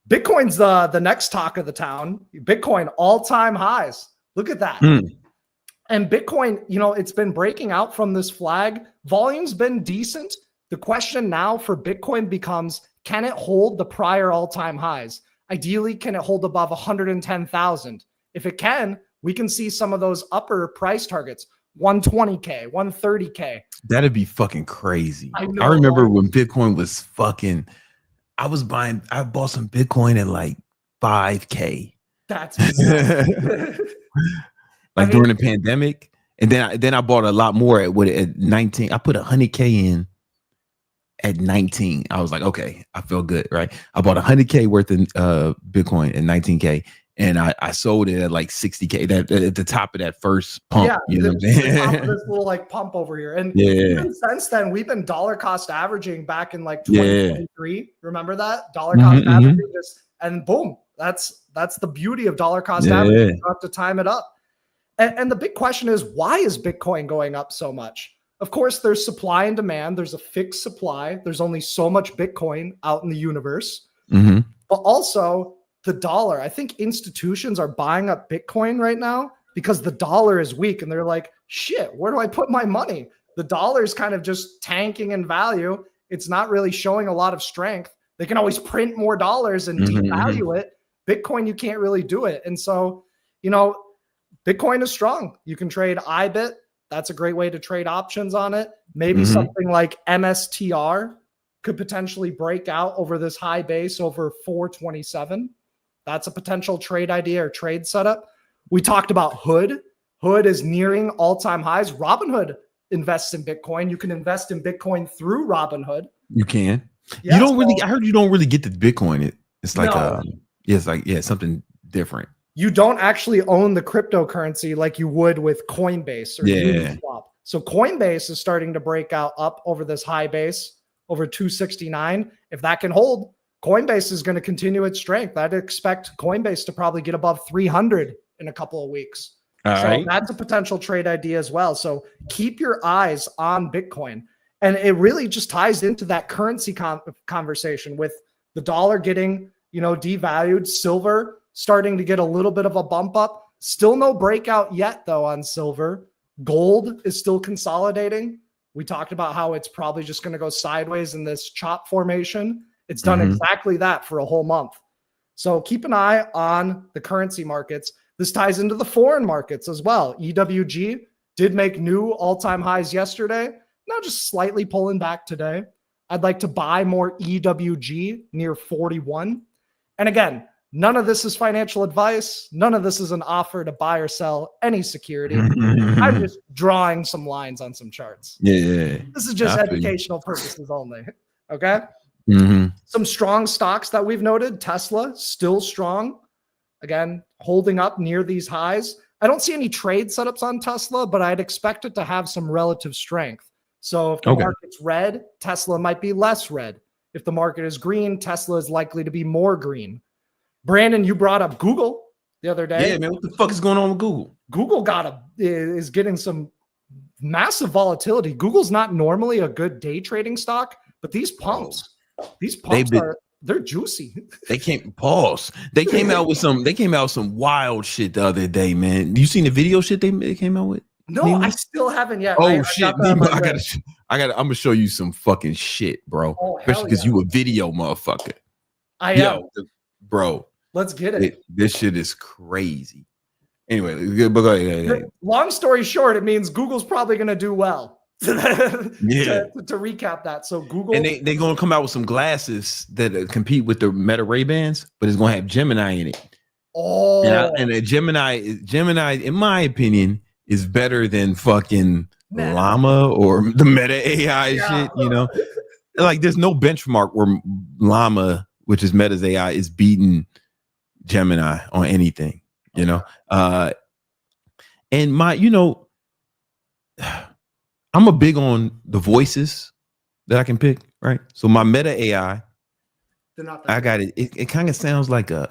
Bitcoin's the next talk of the town. Bitcoin all-time highs. Look at that. And Bitcoin, it's been breaking out from this flag. Volume's been decent. The question now for Bitcoin becomes, can it hold the prior all-time highs? Ideally, can it hold above 110,000? If it can, we can see some of those upper price targets, 120K, 130K. That'd be fucking crazy. I remember when Bitcoin was fucking, I bought some Bitcoin at like 5K. That's like during the pandemic. And then I bought a lot more at 19. I put 100K in at 19. I was like, okay, I feel good, right? I bought 100K worth of Bitcoin at 19K. And I sold it at like 60K. That at the top of that first pump. Yeah, you know what I'm saying? Top of this little like pump over here. And even since then, we've been dollar cost averaging back in like 2023. Remember that? Dollar cost averaging and boom. That's the beauty of dollar cost averaging. You don't have to time it up. And the big question is, why is Bitcoin going up so much? Of course, there's supply and demand. There's a fixed supply. There's only so much Bitcoin out in the universe. But also the dollar. I think institutions are buying up Bitcoin right now because the dollar is weak. And they're like, shit, where do I put my money? The dollar is kind of just tanking in value. It's not really showing a lot of strength. They can always print more dollars and devalue it. Bitcoin, you can't really do it. And so, Bitcoin is strong. You can trade IBIT. That's a great way to trade options on it. Maybe something like MSTR could potentially break out over this high base over 427. That's a potential trade idea or trade setup. We talked about Hood. Hood is nearing all-time highs. Robinhood invests in Bitcoin. You can invest in Bitcoin through Robinhood. You can. Yeah, you don't really. I heard you don't really get the Bitcoin. It's like something different. You don't actually own the cryptocurrency like you would with Coinbase or Uniswap. So Coinbase is starting to break out up over this high base over 269. If that can hold, Coinbase is going to continue its strength. I'd expect Coinbase to probably get above 300 in a couple of weeks. That's a potential trade idea as well. So keep your eyes on Bitcoin. And it really just ties into that currency conversation with the dollar getting, devalued, silver starting to get a little bit of a bump up. Still no breakout yet, though, on silver. Gold is still consolidating. We talked about how it's probably just going to go sideways in this chop formation. It's done exactly that for a whole month. So keep an eye on the currency markets. This ties into the foreign markets as well. EWG did make new all-time highs yesterday. Now just slightly pulling back today. I'd like to buy more EWG near 41. And again, None of this is financial advice. None of this is an offer to buy or sell any security. I'm just drawing some lines on some charts. Yeah. This is just educational purposes only. Okay. Mm-hmm. Some strong stocks that we've noted. Tesla, still strong. Again, holding up near these highs. I don't see any trade setups on Tesla, but I'd expect it to have some relative strength. So if the market's red, Tesla might be less red. If the market is green, Tesla is likely to be more green. Brandon, you brought up Google the other day. Yeah, man. What the fuck is going on with Google? Google is getting some massive volatility. Google's not normally a good day trading stock, but these pumps they're juicy. They came out with some wild shit the other day, man. You seen the video shit they came out with? No, I still haven't yet. Oh shit, I'm gonna show you some fucking shit, bro. Especially because you a video motherfucker. I am, bro. Let's get it. This shit is crazy. Anyway, but go ahead. Long story short, it means Google's probably gonna do well. To recap that, so Google and they're gonna come out with some glasses that compete with the Meta Ray-Bans, but it's gonna have Gemini in it. And a Gemini, in my opinion, is better than fucking Llama or the Meta AI shit. You know, like there's no benchmark where Llama, which is Meta's AI, is beating Gemini on anything. You know, and I'm a big on the voices that I can pick, right? So my Meta AI, I got it. It kind of sounds like the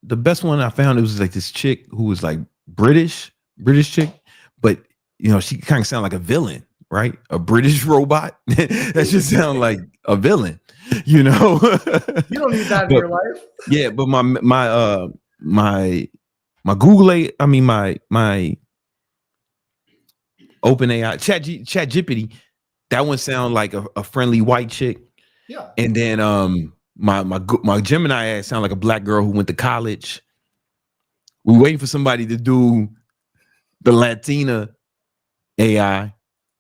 best one I found. It was like this chick who was like British chick, but she kind of sounded like a villain, right? A British robot that should sound like a villain, You don't need that in your life. Yeah, but my Google, my OpenAI, ChatGPT, that one sound like a friendly white chick. Yeah. And then my Gemini ass sound like a black girl who went to college. We're waiting for somebody to do the Latina AI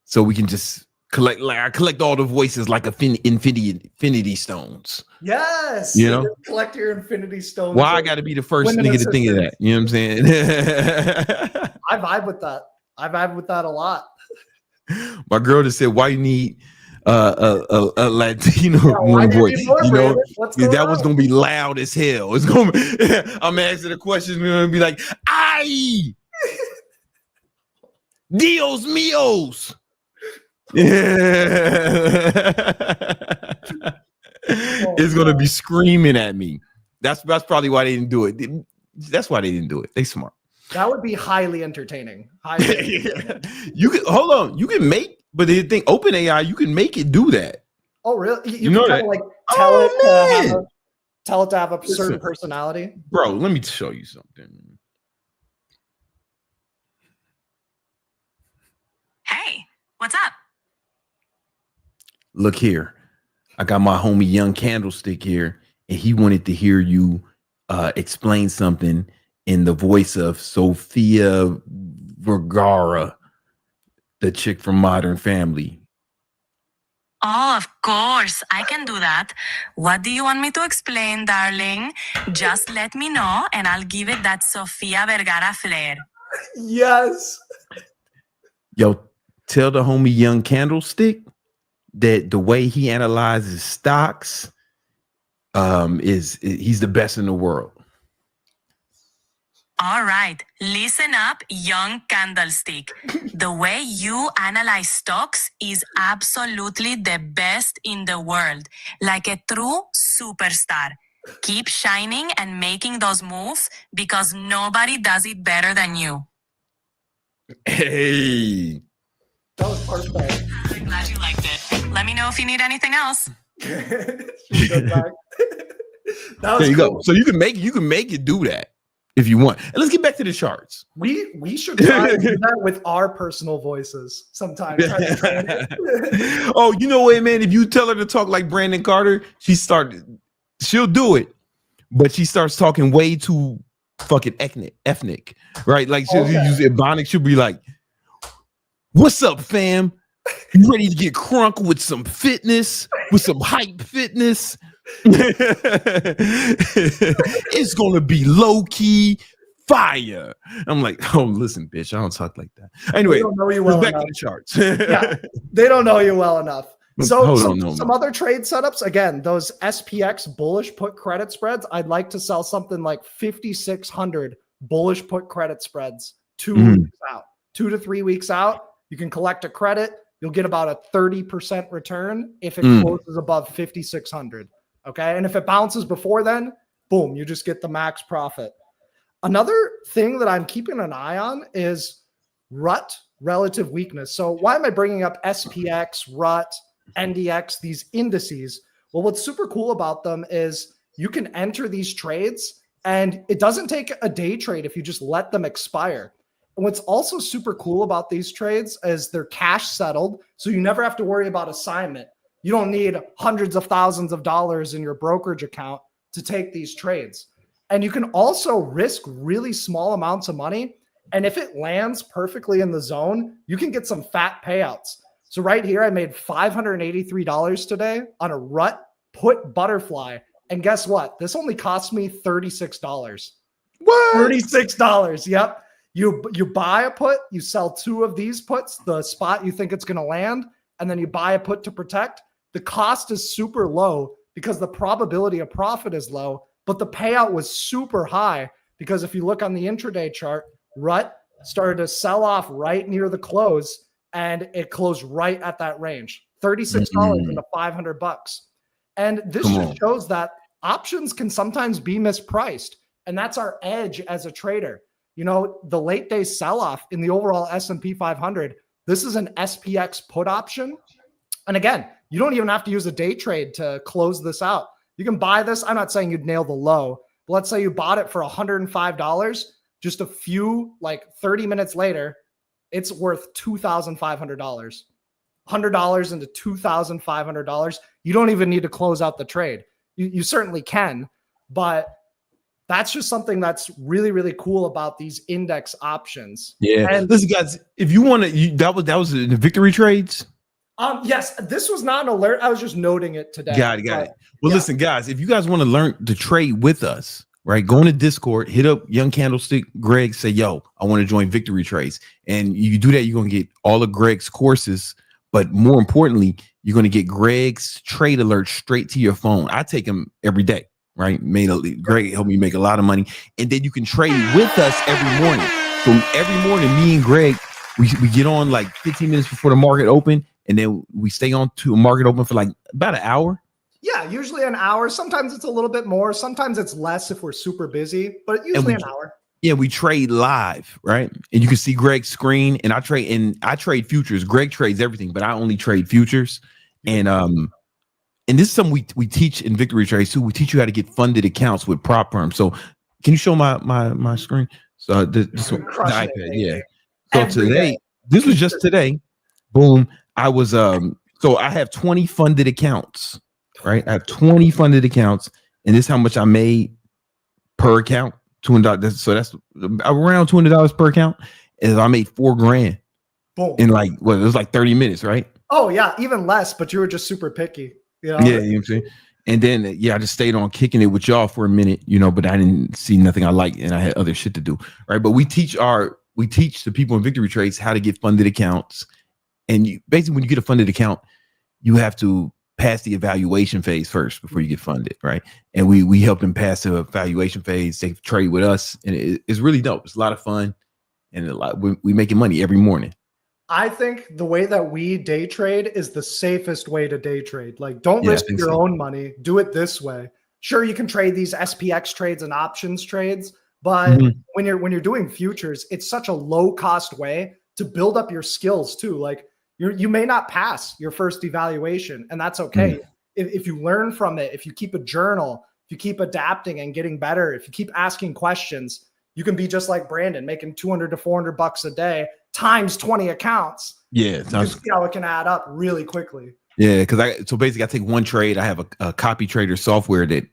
so we can just collect all the voices like infinity stones. Yes. Collect your infinity stones. Why I got to be the first nigga to think of that? You know what I'm saying? I vibe with that. I vibe with that a lot. My girl just said, "Why you need a Latino voice? That was gonna be loud as hell. It's gonna. I'm asking the question. We're gonna be like, "Ay, Dios míos." It's gonna be screaming at me. That's probably why they didn't do it. That's why they didn't do it. They smart. That would be highly entertaining. You can hold on. You can make, but the thing, OpenAI, you can make it do that. Oh, really? You know can that? Kind of like tell it to have a certain personality. Bro, let me show you something. Hey, what's up? Look here. I got my homie Young Candlestick here, and he wanted to hear you explain something in the voice of Sofia Vergara, the chick from Modern Family. Oh, of course. I can do that. What do you want me to explain, darling? Just let me know and I'll give it that Sofia Vergara flair. Yes. Yo, tell the homie Young Candlestick that the way he analyzes stocks he's the best in the world. All right, listen up, Young Candlestick. The way you analyze stocks is absolutely the best in the world, like a true superstar. Keep shining and making those moves because nobody does it better than you. Hey. That was perfect. I'm glad you liked it. Let me know if you need anything else. There you go. So you can make it do that. If you want. And let's get back to the charts. We should try to do that with our personal voices sometimes. Oh, you know what, man? If you tell her to talk like Brandon Carter, she'll do it. But she starts talking way too fucking ethnic, right? Like she'll use Ebonics. She'll be like, "What's up, fam? You ready to get crunk with some fitness, with some hype fitness?" It's gonna be low key fire. I'm like, oh, listen, bitch, I don't talk like that. Anyway, they don't know you well back enough. to the charts. Yeah, they don't know you well enough. So some on. other trade setups, again, those SPX bullish put credit spreads, I'd like to sell something like 5,600 bullish put credit spreads 2 weeks out, 2 to 3 weeks out. You can collect a credit. You'll get about a 30% return if it closes above 5,600. Okay. And if it bounces before then, boom, you just get the max profit. Another thing that I'm keeping an eye on is RUT, relative weakness. So why am I bringing up SPX, RUT, NDX, these indices? Well, what's super cool about them is you can enter these trades and it doesn't take a day trade if you just let them expire. And what's also super cool about these trades is they're cash settled. So you never have to worry about assignment. You don't need hundreds of thousands of dollars in your brokerage account to take these trades. And you can also risk really small amounts of money. And if it lands perfectly in the zone, you can get some fat payouts. So right here, I made $583 today on a RUT put butterfly. And guess what? This only cost me $36. What? $36. Yep. You buy a put, you sell 2 of these puts, the spot you think it's going to land, and then you buy a put to protect. The cost is super low because the probability of profit is low, but the payout was super high because if you look on the intraday chart, RUT started to sell off right near the close and it closed right at that range, $36 into $500. And this just shows that options can sometimes be mispriced. And that's our edge as a trader. You know, the late day sell-off in the overall S&P 500, this is an SPX put option. And again, you don't even have to use a day trade to close this out. You can buy this. I'm not saying you'd nail the low, but let's say you bought it for $105. Just a few, like 30 minutes later, it's worth $2,500. $100 into $2,500. You don't even need to close out the trade. You certainly can, but that's just something that's really, really cool about these index options. Yeah. And listen, guys, if you want to, that was in the victory trades. Yes, this was not an alert. I was just noting it today. Got it. Well, listen, guys, if you guys want to learn to trade with us, right, go into Discord, hit up Young Candlestick Greg, say, yo, I want to join victory trades. And you do that, you're going to get all of Greg's courses. But more importantly, you're going to get Greg's trade alerts straight to your phone. I take them every day. Right, Greg helped me make a lot of money, and then you can trade with us every morning. So every morning, me and Greg, we get on like 15 minutes before the market open, and then we stay on to a market open for like about an hour. Yeah, usually an hour. Sometimes it's a little bit more. Sometimes it's less if we're super busy, but usually an hour. Yeah, we trade live, right? And you can see Greg's screen, and I trade futures. Greg trades everything, but I only trade futures, and this is something we teach in victory trades too. We teach you how to get funded accounts with prop firms. So can you show my screen? So this one, the iPad, yeah. So today, this was just today. Boom. I was so I have 20 funded accounts, right? I have 20 funded accounts, and this is how much I made per account. $200. So that's around $200 per account. And I made $4,000 in like it was like 30 minutes, right? Oh yeah, even less, but you were just super picky. You know? Yeah, you know what I'm saying? And then, I just stayed on kicking it with y'all for a minute, but I didn't see nothing I liked and I had other shit to do, right? But we teach the people in victory trades how to get funded accounts. And basically, when you get a funded account, you have to pass the evaluation phase first before you get funded, right? And we help them pass the evaluation phase. They trade with us, and it's really dope. It's a lot of fun, and we making money every morning. I think the way that we day trade is the safest way to day trade. Like, don't risk your own money. Do it this way. Sure, you can trade these SPX trades and options trades, but when you're doing futures, it's such a low cost way to build up your skills too. Like, you may not pass your first evaluation, and that's okay. If you learn from it, if you keep a journal, if you keep adapting and getting better, if you keep asking questions, you can be just like Brandon, making $200 to $400 a day times 20 accounts. Yeah, you can see how it can add up really quickly. Yeah, because so basically I take one trade. I have a copy trader software that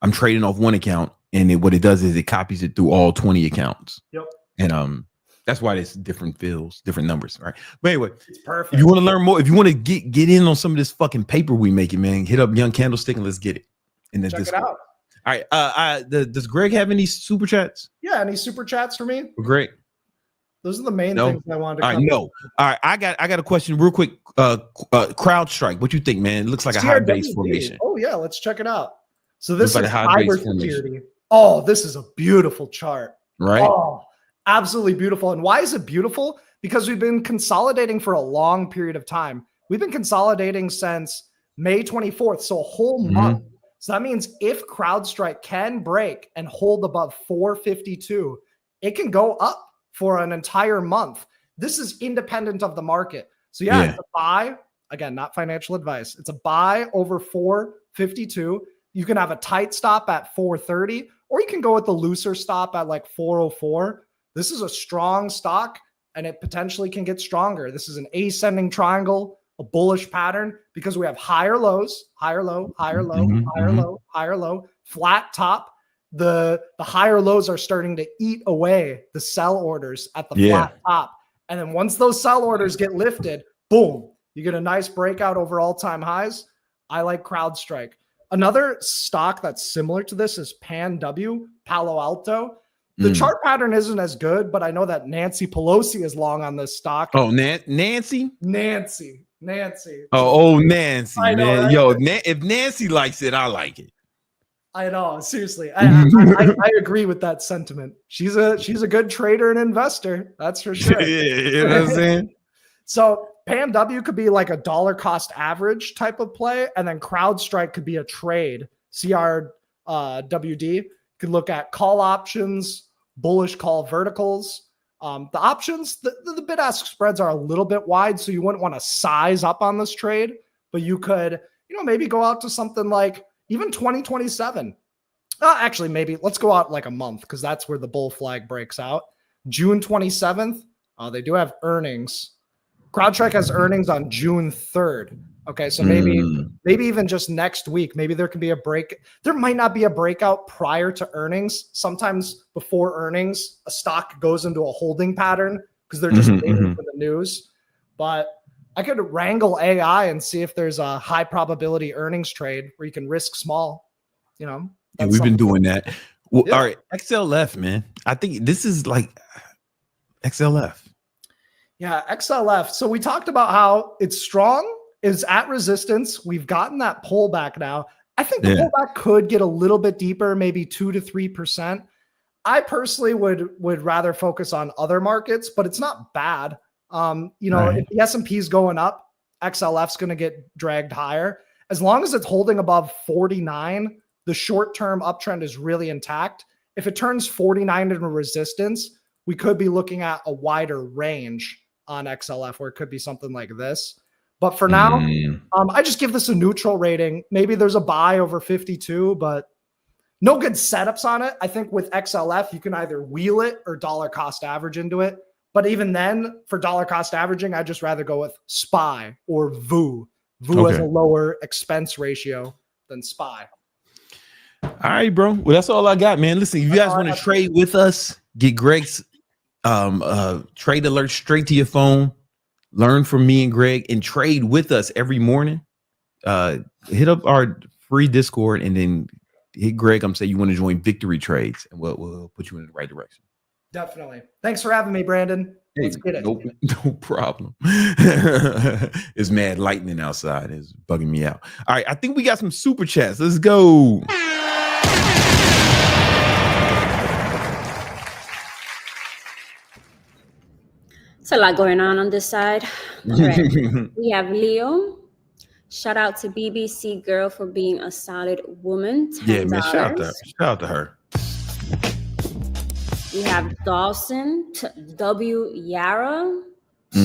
I'm trading off one account, and what it does is it copies it through all 20 accounts. Yep. And that's why there's different fields, different numbers, right? But anyway, it's perfect. If you want to learn more, if you want to get in on some of this fucking paper we making, man, hit up Young Candlestick and let's get it. in the Check Discord. it out. All right. Does Greg have any super chats? Yeah, any super chats for me? Greg? Those are the main No. things I wanted to All right, cover. no. All right, I got a question real quick. CrowdStrike. What you think, man? It looks like a high base CRWD. formation. Oh yeah, let's check it out. So this Looks is like a high base cyber formation. security. Oh, this is a beautiful chart. Right? Oh, absolutely beautiful. And why is it beautiful? Because we've been consolidating for a long period of time. We've been consolidating since May 24th, so a whole month. So that means if CrowdStrike can break and hold above 452, it can go up for an entire month. This is independent of the market. So yeah, it's a buy. Again, not financial advice. It's a buy over 452. You can have a tight stop at 430, or you can go with the looser stop at like 404. This is a strong stock, and it potentially can get stronger. This is an ascending triangle, a bullish pattern, because we have higher lows, higher low, higher low, higher low, higher low, flat top. The higher lows are starting to eat away the sell orders at the flat top. And then once those sell orders get lifted, boom, you get a nice breakout over all-time highs. I like CrowdStrike. Another stock that's similar to this is PanW, Palo Alto. The chart pattern isn't as good, but I know that Nancy Pelosi is long on this stock. Oh, Nancy? Nancy. Oh, Nancy, I know, man. right? Yo, if Nancy likes it, I like it. I know, seriously. I agree with that sentiment. She's a good trader and investor. That's for sure. You know what I'm saying? So PanW could be like a dollar cost average type of play, and then CrowdStrike could be a trade. CRWD. You could look at call options, bullish call verticals. The options, the bid-ask spreads are a little bit wide, so you wouldn't want to size up on this trade, but you could, maybe go out to something like even 2027. Actually, maybe let's go out like a month, because that's where the bull flag breaks out. June 27th. They do have earnings. CrowdStrike has earnings on June 3rd. Okay, so maybe even just next week, maybe there can be a break. There might not be a breakout prior to earnings. Sometimes before earnings, a stock goes into a holding pattern because they're just waiting for the news. But I could wrangle AI and see if there's a high probability earnings trade where you can risk small. And we've been doing that. Well, all right, XLF, man. I think this is like XLF. Yeah, XLF. So we talked about how it's strong, is at resistance. We've gotten that pullback now. I think the pullback could get a little bit deeper, maybe 2 to 3%. I personally would rather focus on other markets, but it's not bad. If the S&P is going up, XLF's going to get dragged higher. As long as it's holding above 49, the short-term uptrend is really intact. If it turns 49 into resistance, we could be looking at a wider range on XLF, where it could be something like this. But for now, I just give this a neutral rating. Maybe there's a buy over 52, but no good setups on it. I think with XLF, you can either wheel it or dollar cost average into it. But even then, for dollar cost averaging, I'd just rather go with SPY or VOO. VOO has a lower expense ratio than SPY. All right, bro. Well, that's all I got, man. Listen, if you guys want to trade with us, get Greg's trade alert straight to your phone. Learn from me and Greg and trade with us every morning. Hit up our free Discord and then hit Greg. Say you want to join Victory Trades, and we'll put you in the right direction. Definitely. Thanks for having me, Brandon. Let's get it. No problem. It's mad lightning outside. It's bugging me out. All right, I think we got some super chats. Let's go. It's a lot going on this side. All right. We have Leo. Shout out to BBC Girl for being a solid woman. $10. Yeah, man. Shout out to her. We have Dawson, W. Yara. We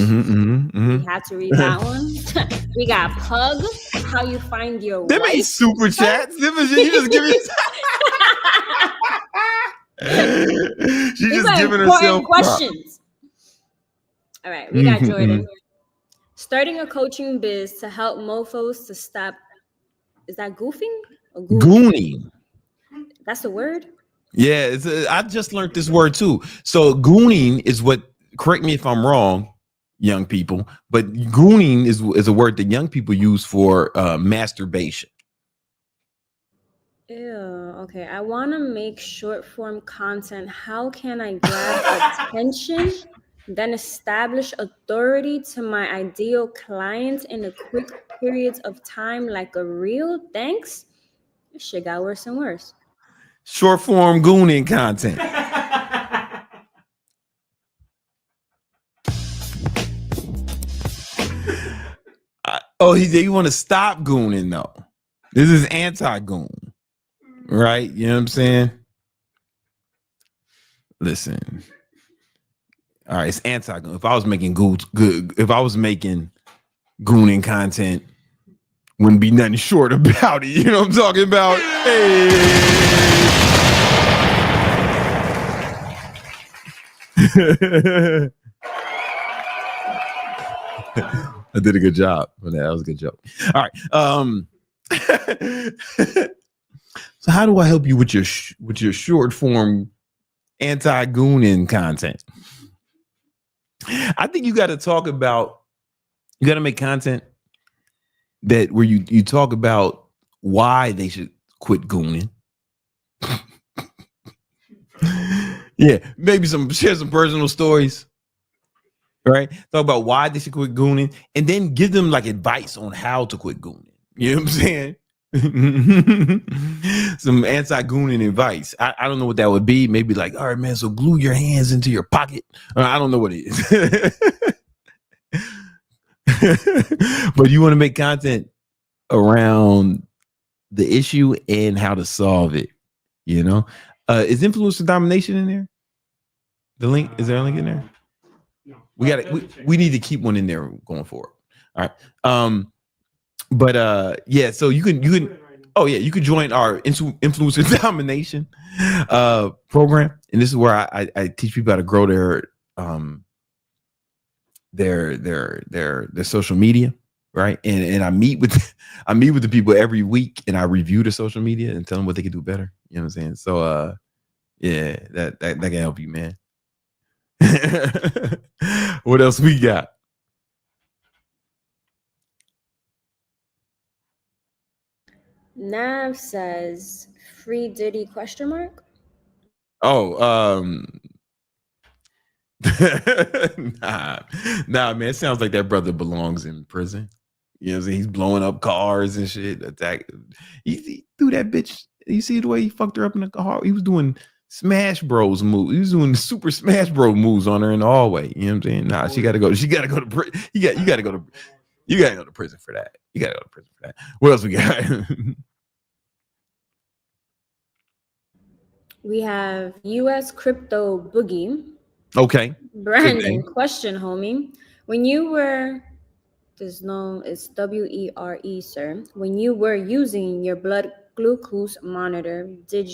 had to read that one. We got Pug. How you find your Them wife? ain't super chats. You just give me. She's These just are giving important herself questions. All right, we got Jordan. Starting a coaching biz to help mofos to stop. Is that goofing? Or Gooning. That's the word? Yeah, I just learned this word too. So gooning is what, correct me if I'm wrong, young people, but gooning is a word that young people use for masturbation. Ew, okay. I want to make short form content. How can I grab attention, then establish authority to my ideal client in a quick periods of time like a reel? Thanks. This shit got worse and worse. Short form gooning content. You want to stop gooning though. This is anti-goon, right? You know what I'm saying? Listen. All right, it's anti-goon. If I was making if I was making gooning content, wouldn't be nothing short about it. You know what I'm talking about? Hey. I did a good job. That was a good joke. All right. So how do I help you with your short form anti-gooning content? I think you got to talk about, you got to make content that where you talk about why they should quit gooning. Yeah, maybe share some personal stories. Right? Talk about why they should quit gooning and then give them like advice on how to quit gooning. You know what I'm saying? Some anti-gooning advice. I don't know what that would be. Maybe like, all right, man, so glue your hands into your pocket. I don't know what it is. But you want to make content around the issue and how to solve it. You know? Is influencer domination in there? The link? Is there a link in there? We need to keep one in there going forward. All right. Yeah, so you can you could join our influencer domination program. And this is where I teach people how to grow their social media, right? And I meet with the people every week and I review the social media and tell them what they can do better. You know what I'm saying? So yeah, that can help you, man. What else we got? Nav says free Diddy ? Oh, nah, man. It sounds like that brother belongs in prison. You know what I'm saying? He's blowing up cars and shit. He threw that bitch. You see the way he fucked her up in the car? He was doing Smash Bros moves. He was doing Super Smash Bros moves on her in the hallway. You know what I'm saying? Nah, she gotta go to prison. You gotta go to prison for that. You gotta go to prison for that. What else we got? We have US Crypto Boogie. Okay. Brandon, question, homie. When you were, it's WERE, sir. When you were using your blood glucose monitor, did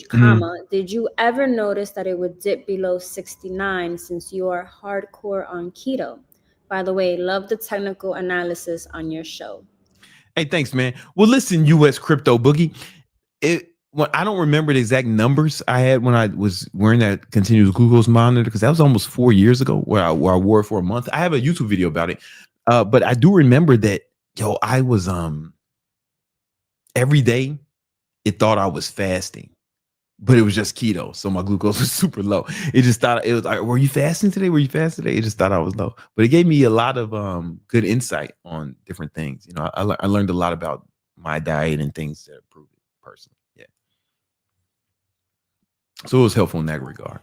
you ever notice that it would dip below 69 since you are hardcore on keto? By the way, love the technical analysis on your show. Hey, thanks, man. Well, listen, US Crypto Boogie. I don't remember the exact numbers I had when I was wearing that continuous glucose monitor because that was almost 4 years ago where I wore it for a month. I have a YouTube video about it. But I do remember that, I was every day it thought I was fasting, but it was just keto. So my glucose was super low. It just thought it was like, were you fasting today? Were you fasting today? It just thought I was low. But it gave me a lot of good insight on different things. You know, I learned a lot about my diet and things that improved it personally. Yeah. So it was helpful in that regard.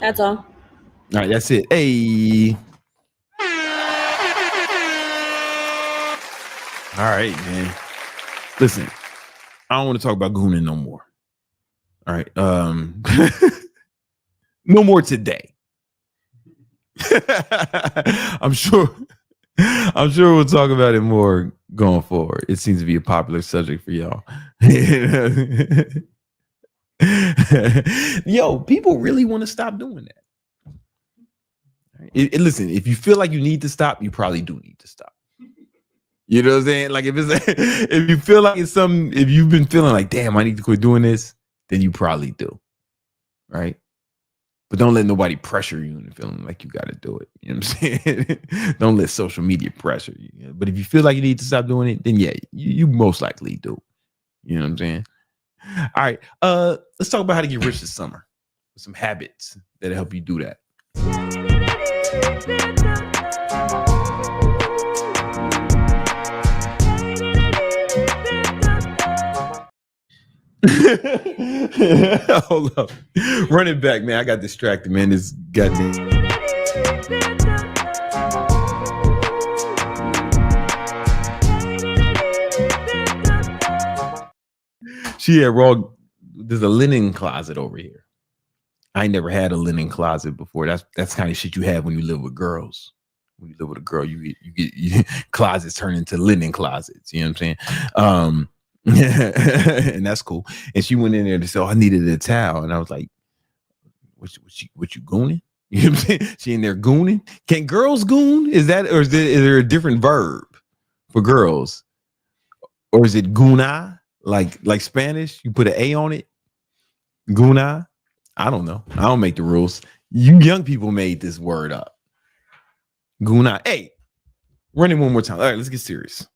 That's all. All right, that's it. Hey. All right, man. Listen, I don't want to talk about gooning no more. All right. No more today. I'm sure we'll talk about it more going forward. It seems to be a popular subject for y'all. People really want to stop doing that. Listen, if you feel like you need to stop, you probably do need to stop. You know what I'm saying? Like if you feel like it's something, if you've been feeling like, damn, I need to quit doing this, then you probably do. Right? But don't let nobody pressure you into feeling like you got to do it. You know what I'm saying? Don't let social media pressure you. But if you feel like you need to stop doing it, then yeah, you most likely do. You know what I'm saying? All right. Let's talk about how to get rich this summer. Some habits that help you do that. Hold up. Run it back, man. I got distracted, man. This goddamn. She had raw. There's a linen closet over here. I ain't never had a linen closet before. That's kind of shit you have when you live with girls. When you live with a girl, you get closets turn into linen closets. You know what I'm saying? And that's cool. And she went in there to say, "Oh, I needed a towel," and I was like, "What you gooning?" You know what I'm saying? She in there gooning. Can girls goon? Is there a different verb for girls, or is it goona? Like Spanish, you put an A on it. Goona. I don't know. I don't make the rules. You young people made this word up. Goona. Hey, run it one more time. All right, let's get serious.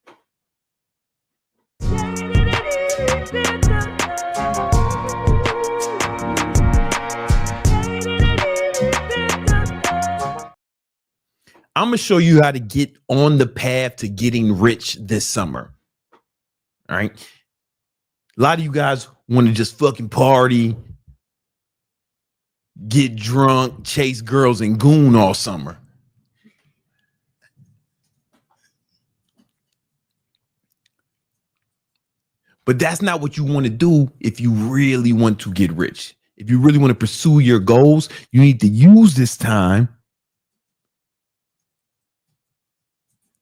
I'm gonna show you how to get on the path to getting rich this summer. All right. A lot of you guys want to just fucking party, get drunk, chase girls, and goon all summer. But that's not what you want to do if you really want to get rich. If you really want to pursue your goals, you need to use this time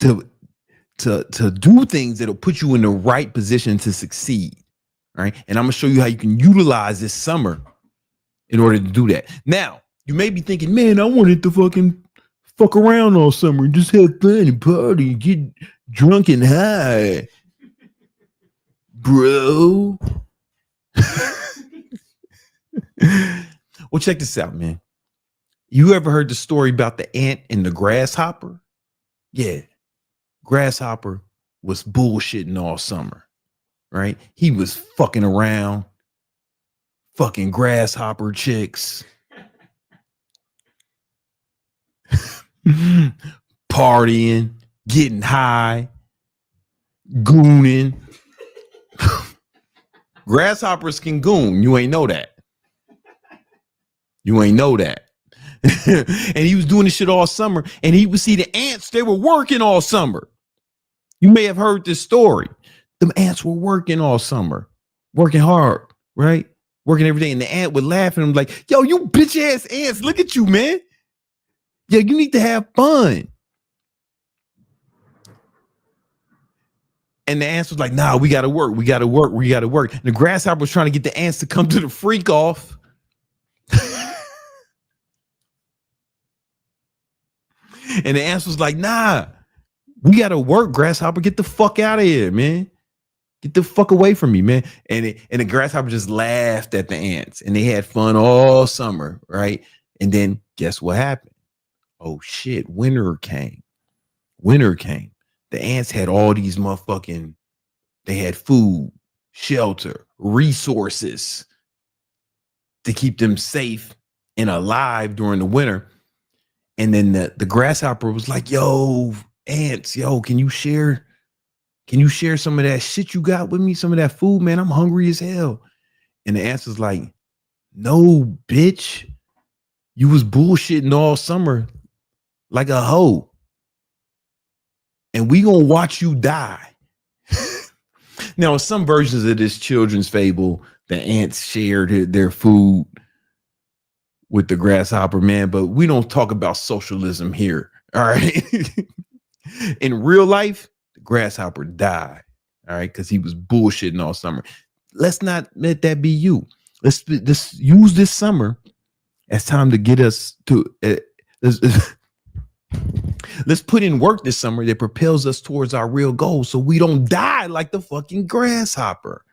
to do things that'll put you in the right position to succeed. All right. And I'm going to show you how you can utilize this summer in order to do that. Now, you may be thinking, man, I wanted to fucking fuck around all summer and just have fun and party, get drunk and high. Bro. Well, check this out, man. You ever heard the story about the ant and the grasshopper? Yeah. Grasshopper was bullshitting all summer, right? He was fucking around, fucking grasshopper chicks, partying, getting high, gooning. Grasshoppers can goon. You ain't know that. You ain't know that. And he was doing this shit all summer, and he would see the ants. They were working all summer. You may have heard this story. The ants were working all summer, working hard, right? Working every day. And the ant would laugh at him like, yo, you bitch ass ants. Look at you, man. Yeah, you need to have fun. And the ants was like, nah, we got to work. We got to work. We got to work. And the grasshopper was trying to get the ants to come to the freak off. And the ants was like, nah, we got to work, grasshopper. Get the fuck out of here, man. Get the fuck away from me, man. And the grasshopper just laughed at the ants, and they had fun all summer, right? And then guess what happened? Oh, shit. Winter came. Winter came. The ants had all these motherfucking, they had food, shelter, resources to keep them safe and alive during the winter. And then the grasshopper was like, yo, ants, yo, can you share some of that shit you got with me? Some of that food, man. I'm hungry as hell. And the ants was like, no, bitch. You was bullshitting all summer like a hoe. And we gonna watch you die. Now, in some versions of this children's fable, the ants shared their food with the grasshopper, man, but we don't talk about socialism here. All right. In real life, the grasshopper died. All right, because he was bullshitting all summer. Let's not let that be you. Let's use this summer as time to get us to let's put in work this summer that propels us towards our real goals so we don't die like the fucking grasshopper.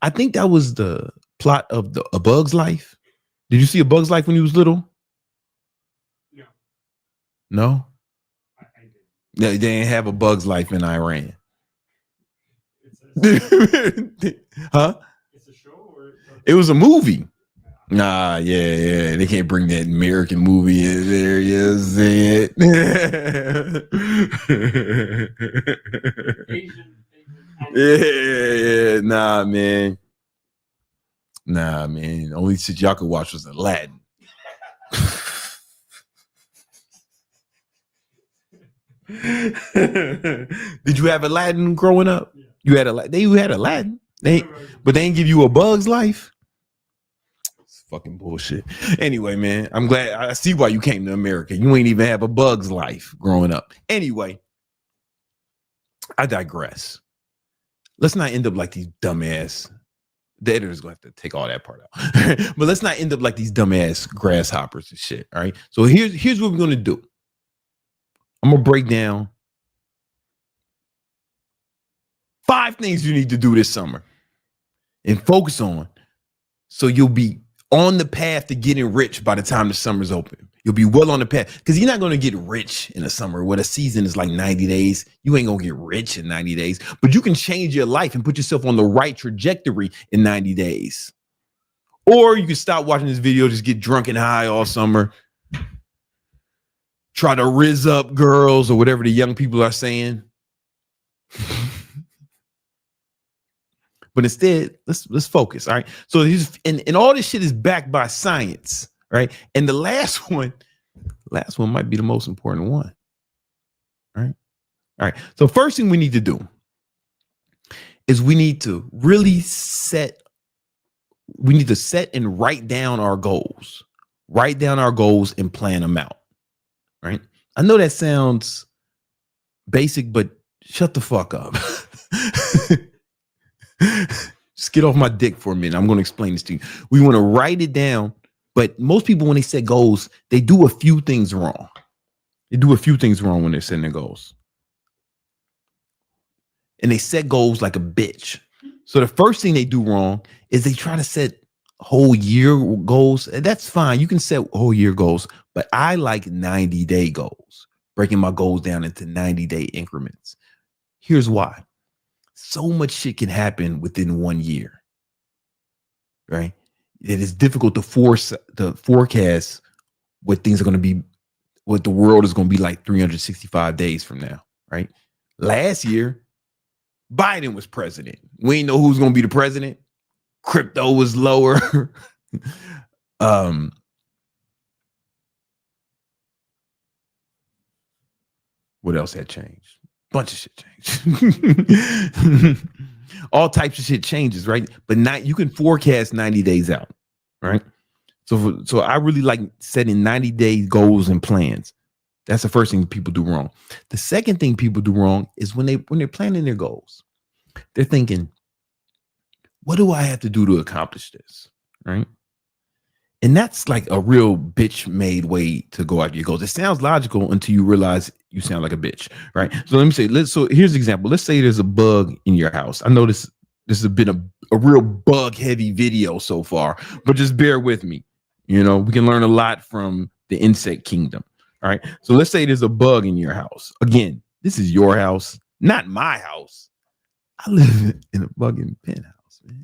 I think that was the plot of A Bug's Life. Did you see A Bug's Life when you was little? No. No? I did. They didn't have A Bug's Life in Iran. Huh? It was a movie. Nah, yeah. They can't bring that American movie in there. You see it? Yeah. Nah, man. Only shit y'all could watch was Aladdin. Did you have Aladdin growing up? Yeah. You had Aladdin. But they didn't give you A Bug's Life. It's fucking bullshit. Anyway, man, I'm glad I see why you came to America. You ain't even have A Bug's Life growing up. Anyway, I digress. Let's not end up like these dumbass. The editor's gonna have to take all that part out. But let's not end up like these dumbass grasshoppers and shit. All right. So here's what we're gonna do. I'm gonna break down 5 things you need to do this summer and focus on, so you'll be on the path to getting rich by the time the summer's open. You'll be well on the path, because you're not going to get rich in the summer where the season is like 90 days. You ain't going to get rich in 90 days, but you can change your life and put yourself on the right trajectory in 90 days. Or you can stop watching this video, just get drunk and high all summer, try to rizz up girls or whatever the young people are saying. But instead, let's focus. All right. So and all this shit is backed by science. Right. And the last one might be the most important one. All right. All right. So first thing we need to do is we need to set and write down our goals. Write down our goals and plan them out. Right. I know that sounds basic, but shut the fuck up. Just get off my dick for a minute. I'm going to explain this to you. We want to write it down, but most people, when they set goals, they do a few things wrong. They do a few things wrong when they're setting their goals. And they set goals like a bitch. So the first thing they do wrong is they try to set whole year goals. And that's fine. You can set whole year goals, but I like 90-day goals, breaking my goals down into 90-day increments. Here's why. So much shit can happen within 1 year, right? It is difficult to forecast what things are going to be, what the world is going to be like 365 days from now, right? Last year, Biden was president. We didn't know who was going to be the president. Crypto was lower. What else had changed? Bunch of shit changed. All types of shit changes, right? But you can forecast 90 days out, right? So I really like setting 90-day goals and plans. That's the first thing people do wrong. The second thing people do wrong is when they're planning their goals, they're thinking, what do I have to do to accomplish this, right? And that's like a real bitch-made way to go after your goals. It sounds logical until you realize you sound like a bitch, right? So let me say, so here's an example. Let's say there's a bug in your house. I know this has been a real bug-heavy video so far, but just bear with me. You know, we can learn a lot from the insect kingdom, all right? So let's say there's a bug in your house. Again, this is your house, not my house. I live in a bugging penthouse, man.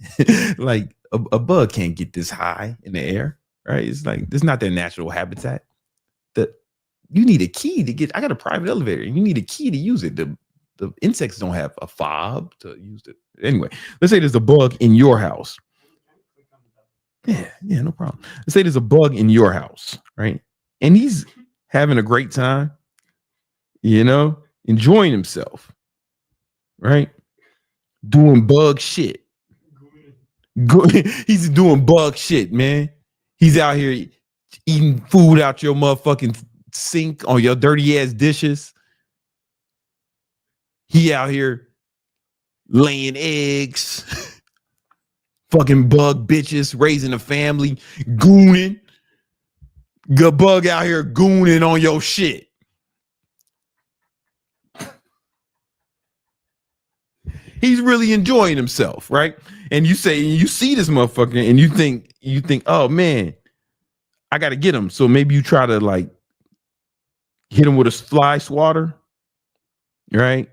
Like a bug can't get this high in the air. Right? It's like, it's not their natural habitat. You need a key to get. I got a private elevator. You need a key to use it. The insects don't have a fob to use it. Anyway, let's say there's a bug in your house. Yeah, no problem. Let's say there's a bug in your house, right? And he's having a great time, you know, enjoying himself, right? Doing bug shit. He's doing bug shit, man. He's out here eating food out your motherfucking sink on your dirty ass dishes. He out here laying eggs, fucking bug bitches, raising a family, gooning. Good bug out here gooning on your shit. He's really enjoying himself, right? And you see this motherfucker and you think, oh man, I got to get him. So maybe you try to like hit him with a fly swatter, right?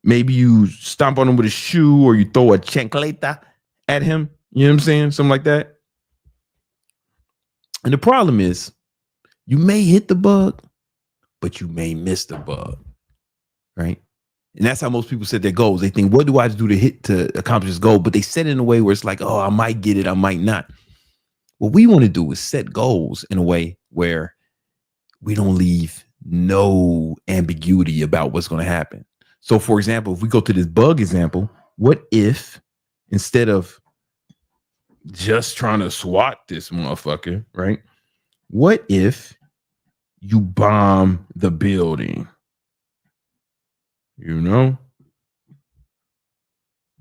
Maybe you stomp on him with a shoe or you throw a chancleta at him, You know what I'm saying? Something like that. And the problem is you may hit the bug, but you may miss the bug. Right. And that's how most people set their goals. They think, what do I have to do to accomplish this goal? But they set it in a way where it's like, oh, I might get it, I might not. What we want to do is set goals in a way where we don't leave no ambiguity about what's going to happen. So, for example, if we go to this bug example, what if instead of just trying to swat this motherfucker, right? What if you bomb the building? You know,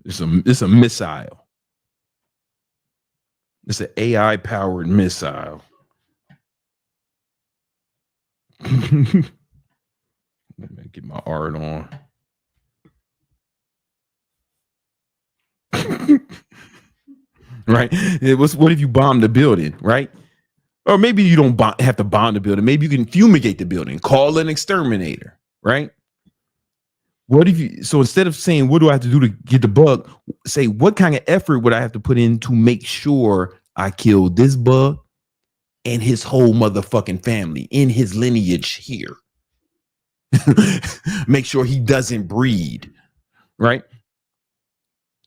it's a missile. It's an AI powered missile. Let me get my art on. Right? What if you bomb the building, right? Or maybe you don't have to bomb the building. Maybe you can fumigate the building, call an exterminator, right? What if you, so instead of saying, what do I have to do to get the bug? Say, what kind of effort would I have to put in to make sure I kill this bug and his whole motherfucking family in his lineage here? Make sure he doesn't breed, right?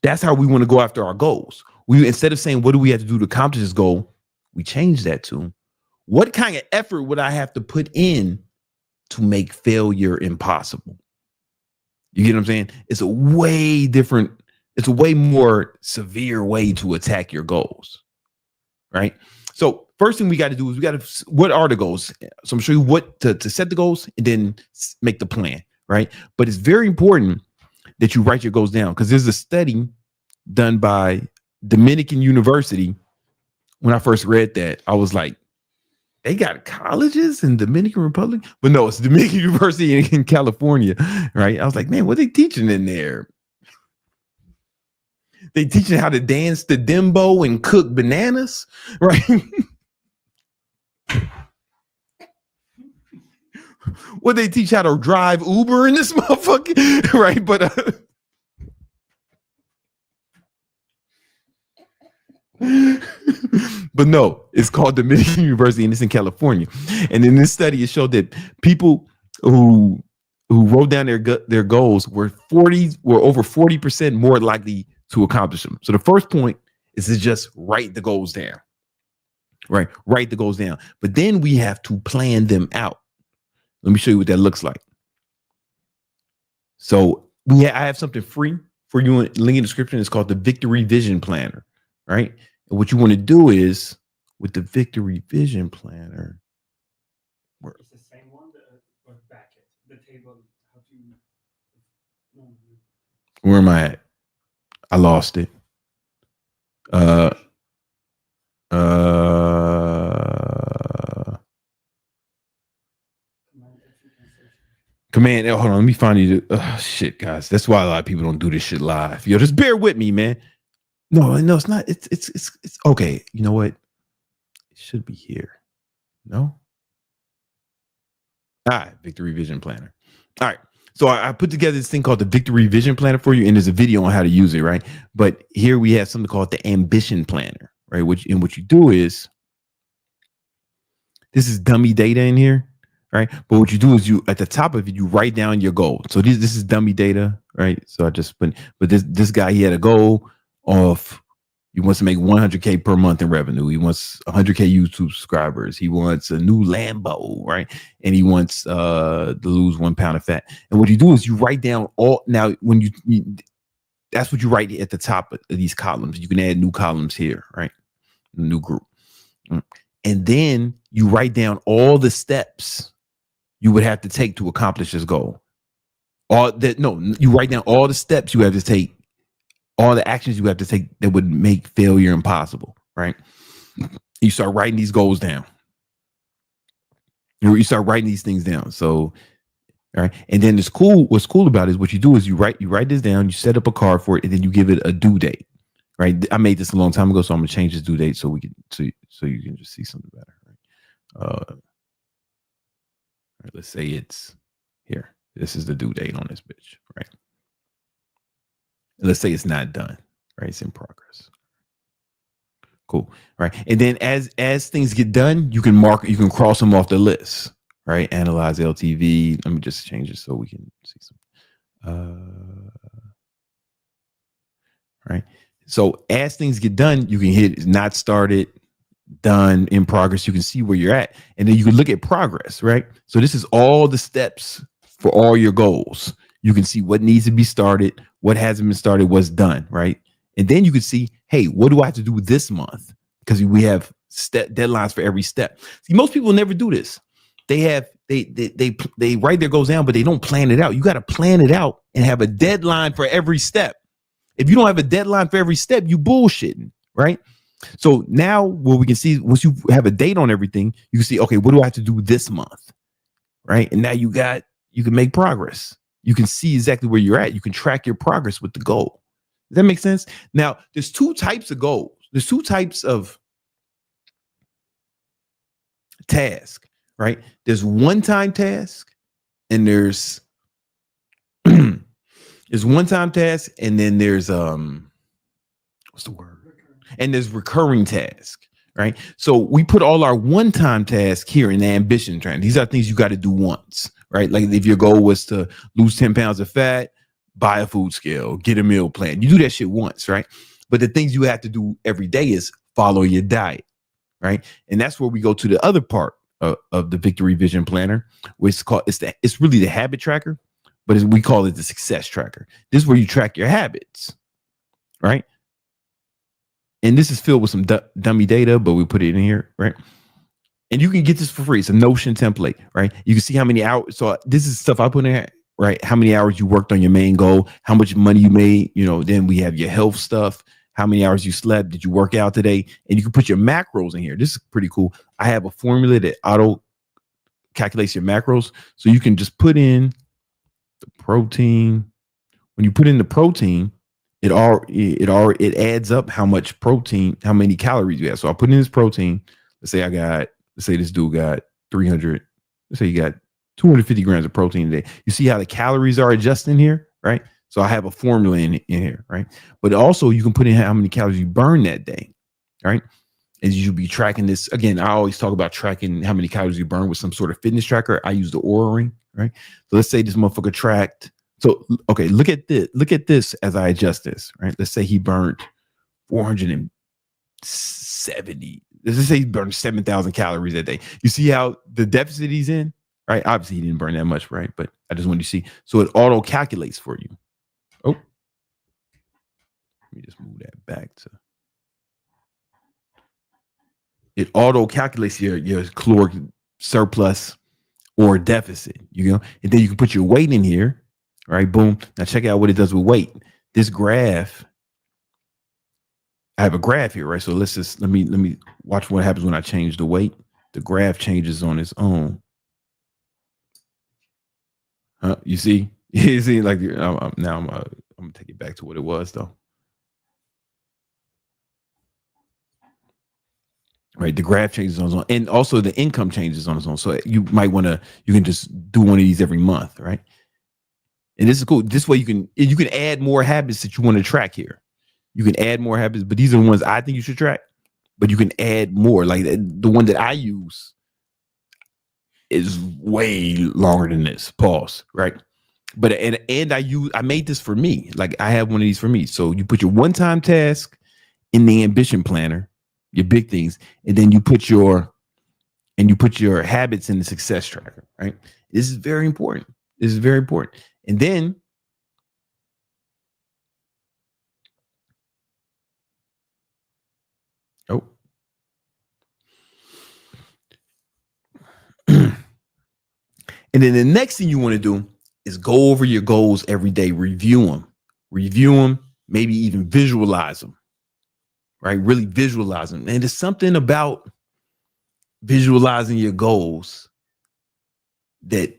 That's how we want to go after our goals. We, instead of saying, what do we have to do to accomplish this goal? We change that to, what kind of effort would I have to put in to make failure impossible? You get what I'm saying? It's a way different, it's a way more severe way to attack your goals, right? So first thing we got to do is we got to, what are the goals? So I'm show you what to set the goals and then make the plan, right? But it's very important that you write your goals down, because there's a study done by Dominican University. When I first read that, I was like, they got colleges in Dominican Republic? But no, it's Dominican University in California, right? I was like, man, what are they teaching in there? They teaching how to dance the dembo and cook bananas, right? What they teach how to drive Uber in this motherfucker, right? But but no, it's called Dominican University and it's in California. And in this study, it showed that people who wrote down their goals were over 40% more likely to accomplish them. So the first point is to just write the goals down, right? Write the goals down. But then we have to plan them out. Let me show you what that looks like. So I have something free for you, link in the description. It's called the Victory Vision Planner, right? And what you want to do is with the Victory Vision Planner. It's the same one, but back it. The table, how do you... Where am I at? I lost it. Command, hold on, let me find you. Shit, guys. That's why a lot of people don't do this shit live. Yo, just bear with me, man. No, it's not. It's okay. You know what? It should be here. No? All right, Victory Vision Planner. All right. So I put together this thing called the Victory Vision Planner for you, and there's a video on how to use it, right? But here we have something called the Ambition Planner, right? What you do is, this is dummy data in here, right? But what you do is you, at the top of it, you write down your goal. So this is dummy data, right? So I just put, but this guy, he had a goal of, he wants to make 100K per month in revenue. He wants 100K YouTube subscribers. He wants a new Lambo, right? And he wants to lose 1 pound of fat. And what you do is you write down all, now when you that's what you write at the top of these columns. You can add new columns here, right? New group. And then you write down all the steps you would have to take to accomplish this goal. You write down all the steps you have to take, all the actions you have to take that would make failure impossible, right? You start writing these goals down. You start writing these things down. So, all right. And then what's cool about it is what you do is you write this down, you set up a card for it, and then you give it a due date, right? I made this a long time ago, so I'm gonna change this due date so we can so you can just see something better, right? All right, let's say it's here. This is the due date on this bitch, right? Let's say it's not done, right? It's in progress. Cool. Right. And then as things get done, you can cross them off the list. Right. Analyze LTV. Let me just change it so we can see some. Right. So as things get done, you can hit not started, done, in progress. You can see where you're at. And then you can look at progress. Right. So this is all the steps for all your goals. You can see what needs to be started, what hasn't been started, what's done. Right. And then you can see, hey, what do I have to do this month? Because we have deadlines for every step. See, most people never do this. They write their goals down, but they don't plan it out. You got to plan it out and have a deadline for every step. If you don't have a deadline for every step, you bullshitting, right? So now what we can see, once you have a date on everything, you can see, okay, what do I have to do this month? Right. And now you can make progress. You can see exactly where you're at. You can track your progress with the goal. Does that make sense? Now, there's two types of goals. There's two types of task, right? There's one-time task and there's one-time task, and then there's what's the word? And there's recurring task, right? So we put all our one-time tasks here in the ambition trend. These are things you got to do once, right? Like if your goal was to lose 10 pounds of fat, buy a food scale, get a meal plan. You do that shit once, right? But the things you have to do every day is follow your diet, right? And that's where we go to the other part of the Victory Vision Planner, which it's really the habit tracker, but we call it the success tracker. This is where you track your habits, right? And this is filled with some dummy data, but we put it in here, right? And you can get this for free. It's a Notion template, right? You can see how many hours. So this is stuff I put in here, right? How many hours you worked on your main goal, how much money you made, then we have your health stuff, how many hours you slept, did you work out today? And you can put your macros in here. This is pretty cool. I have a formula that auto calculates your macros. So you can just put in the protein. When you put in the protein, it adds up how much protein, how many calories you have. So I put in this protein. Let's say this dude got 300. Let's say you got 250 grams of protein a day. You see how the calories are adjusting here, right? So I have a formula in here, right? But also you can put in how many calories you burn that day, right? And you'll be tracking this. Again, I always talk about tracking how many calories you burn with some sort of fitness tracker. I use the Oura Ring, right? So let's say this motherfucker tracked. So, okay, look at this as I adjust this, right? Let's say he burned 470. Let's say he burned 7,000 calories a day. You see how the deficit he's in, right? Obviously he didn't burn that much, right? But I just want you to see. So it auto calculates for you. Oh, let me just move that back to. It auto calculates your caloric surplus or deficit, and then you can put your weight in here. All right, boom. Now check out what it does with weight. This graph, I have a graph here, right? So let me watch what happens when I change the weight. The graph changes on its own. You see? You see, like now I'm gonna take it back to what it was though. Right, the graph changes on its own, and also the income changes on its own. So you can just do one of these every month, right? And this is cool. This way you can add more habits that you want to track here. You can add more habits, but these are the ones I think you should track. But you can add more. Like the one that I use is way longer than this. Pause. Right. But I made this for me. Like I have one of these for me. So you put your one-time task in the ambition planner, your big things, and then you put your habits in the success tracker. Right. This is very important. This is very important. And then and then the next thing you want to do is go over your goals every day, review them, maybe even visualize them, right? Really visualize them. And there's something about visualizing your goals that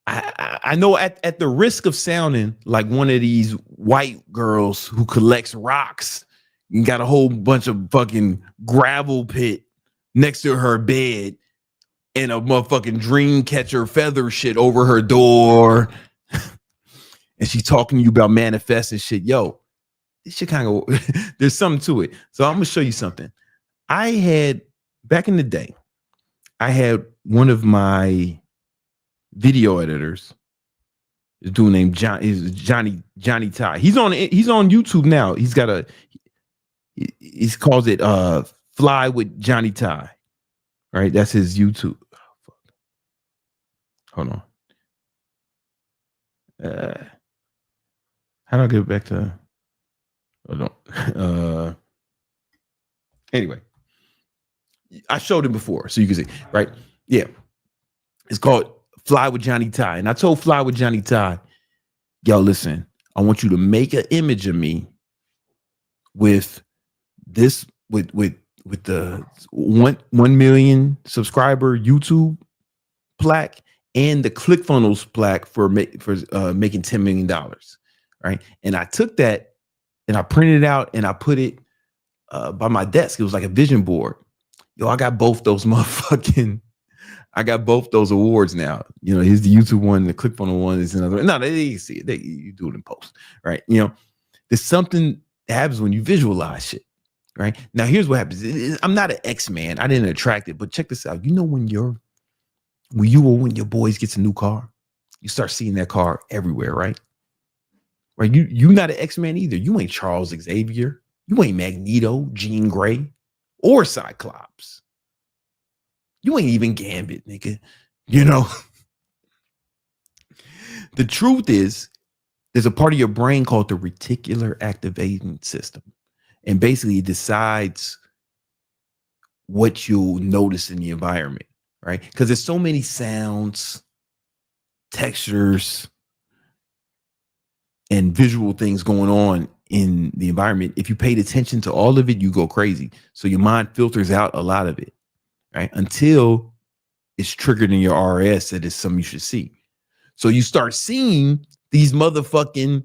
I know at the risk of sounding like one of these white girls who collects rocks and got a whole bunch of fucking gravel pit next to her bed and a motherfucking dream catcher feather shit over her door. And she's talking to you about manifesting shit. Yo, this shit kind of there's something to it. So I'm gonna show you something. I had back in the day, I had one of my video editors, a dude named Johnny Ty. He's on YouTube now. He calls it Fly with Johnny Ty. Right? That's his YouTube. Hold on. How do I get back to anyway. I showed him before, so you can see, right? Yeah. It's called Fly with Johnny Ty. And I told Fly with Johnny Ty, yo, listen, I want you to make an image of me with this, with the 1 million subscriber YouTube plaque and the ClickFunnels plaque for making $10 million. Right. And I took that and I printed it out and I put it by my desk. It was like a vision board. Yo, I got both those awards now. You know, here's the YouTube one, the ClickFunnels one is another. No, they see it. You do it in post, right? You know, there's something that happens when you visualize shit, right? Now, here's what happens. I'm not an X-Man. I didn't attract it, but check this out. You know, when your boys gets a new car, you start seeing that car everywhere, right? Right? You not an X-Man either. You ain't Charles Xavier. You ain't Magneto, Jean Grey, or Cyclops. You ain't even Gambit, nigga. You know? The truth is, there's a part of your brain called the reticular activating system. And basically it decides what you'll notice in the environment, right? Because there's so many sounds, textures, and visual things going on in the environment. If you paid attention to all of it, you go crazy. So your mind filters out a lot of it, right? Until it's triggered in your RS that it's something you should see. So you start seeing these motherfucking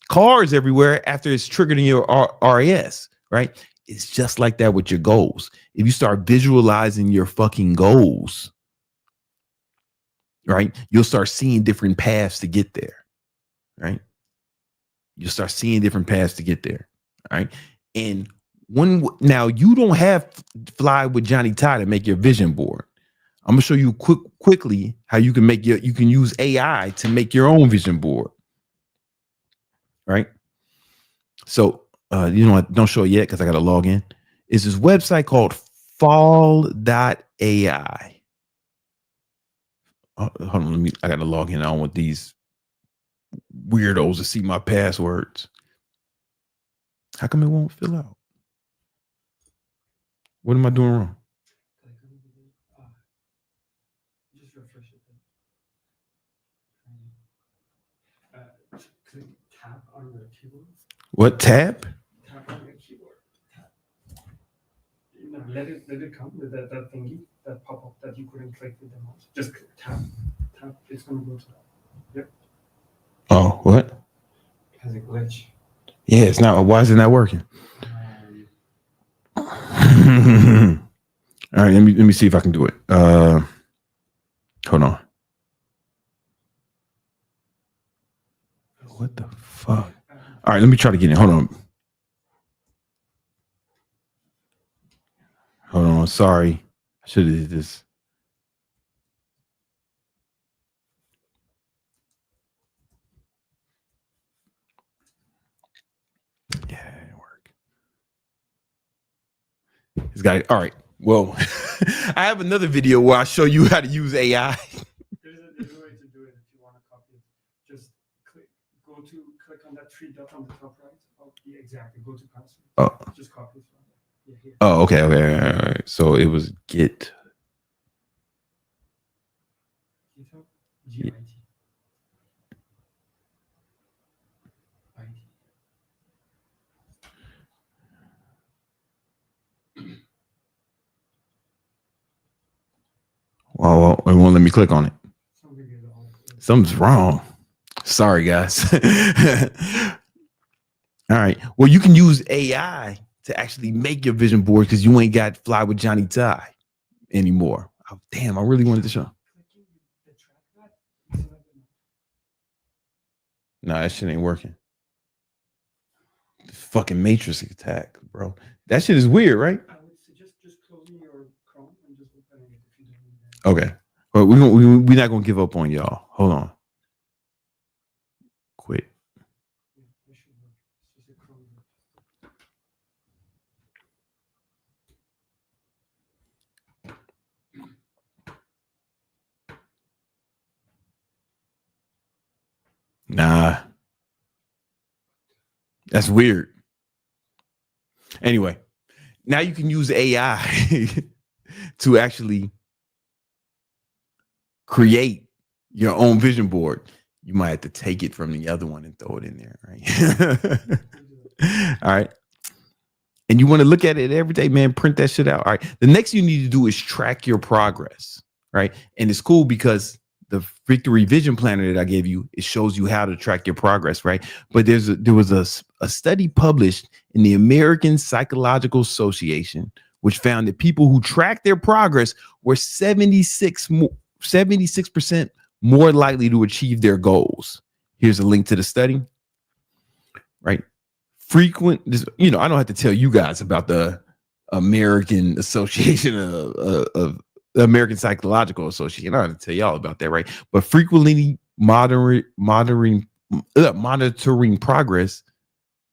cars everywhere after it's triggered in your RS, right? It's just like that with your goals. If you start visualizing your fucking goals, right, you'll start seeing different paths to get there, right? You'll start seeing different paths to get there, right? And now you don't have Fly with Johnny Ty to make your vision board. I'm gonna show you quickly how you can use AI to make your own vision board, right? So you know what, don't show it yet because I gotta log in. It's this website called fall.ai. Hold on, I gotta log in. I don't want these weirdos to see my passwords. How come it won't fill out? What am I doing wrong? Just refresh it. Click tab on the keyboard. What tab? Tap on the keyboard. Tap. You know, let it come with that thingy, that pop up that you couldn't click with the mouse. Just tap. It's gonna go to that. Yep. Oh, what? It has a glitch. Yeah, it's not. Why is it not working? All right, let me see if I can do it. Hold on. What the fuck? All right, let me try to get in. Hold on. Hold on. Sorry, I should have did this. Yeah, it didn't work. This guy. All right. Well, I have another video where I show you how to use AI. There's a way to do it if you want to copy it. Just click on that three dot on the top right. Oh, yeah, exactly. Go to password. Oh. Just copy it from there. Yeah, here. Oh, okay. All right. So it was Git. Keto, GIT. Well, it won't let me click on it. Something's wrong. Sorry, guys. All right. Well, you can use AI to actually make your vision board because you ain't got Fly with Johnny Ty anymore. Oh, damn, I really wanted to show. No, that shit ain't working. fucking Matrix attack, bro. That shit is weird, right? I would suggest just closing your Chrome and just opening it if you don't need that. Okay. But we're not gonna give up on y'all. Hold on. Quit. Yeah, that should work. It's just a Chrome. Nah. That's weird. Anyway, now you can use AI to actually create your own vision board. You might have to take it from the other one and throw it in there, right? All right. And you want to look at it every day, man. Print that shit out. All right. The next you need to do is track your progress, right? And it's cool because the Victory Vision Planner that I gave you, it shows you how to track your progress, right? But there was a study published in the American Psychological Association, which found that people who track their progress were 76% more likely to achieve their goals. Here's a link to the study, right? I don't have to tell you guys about the American Association of the American Psychological Association. I don't have to tell y'all about that, right? But frequently monitoring progress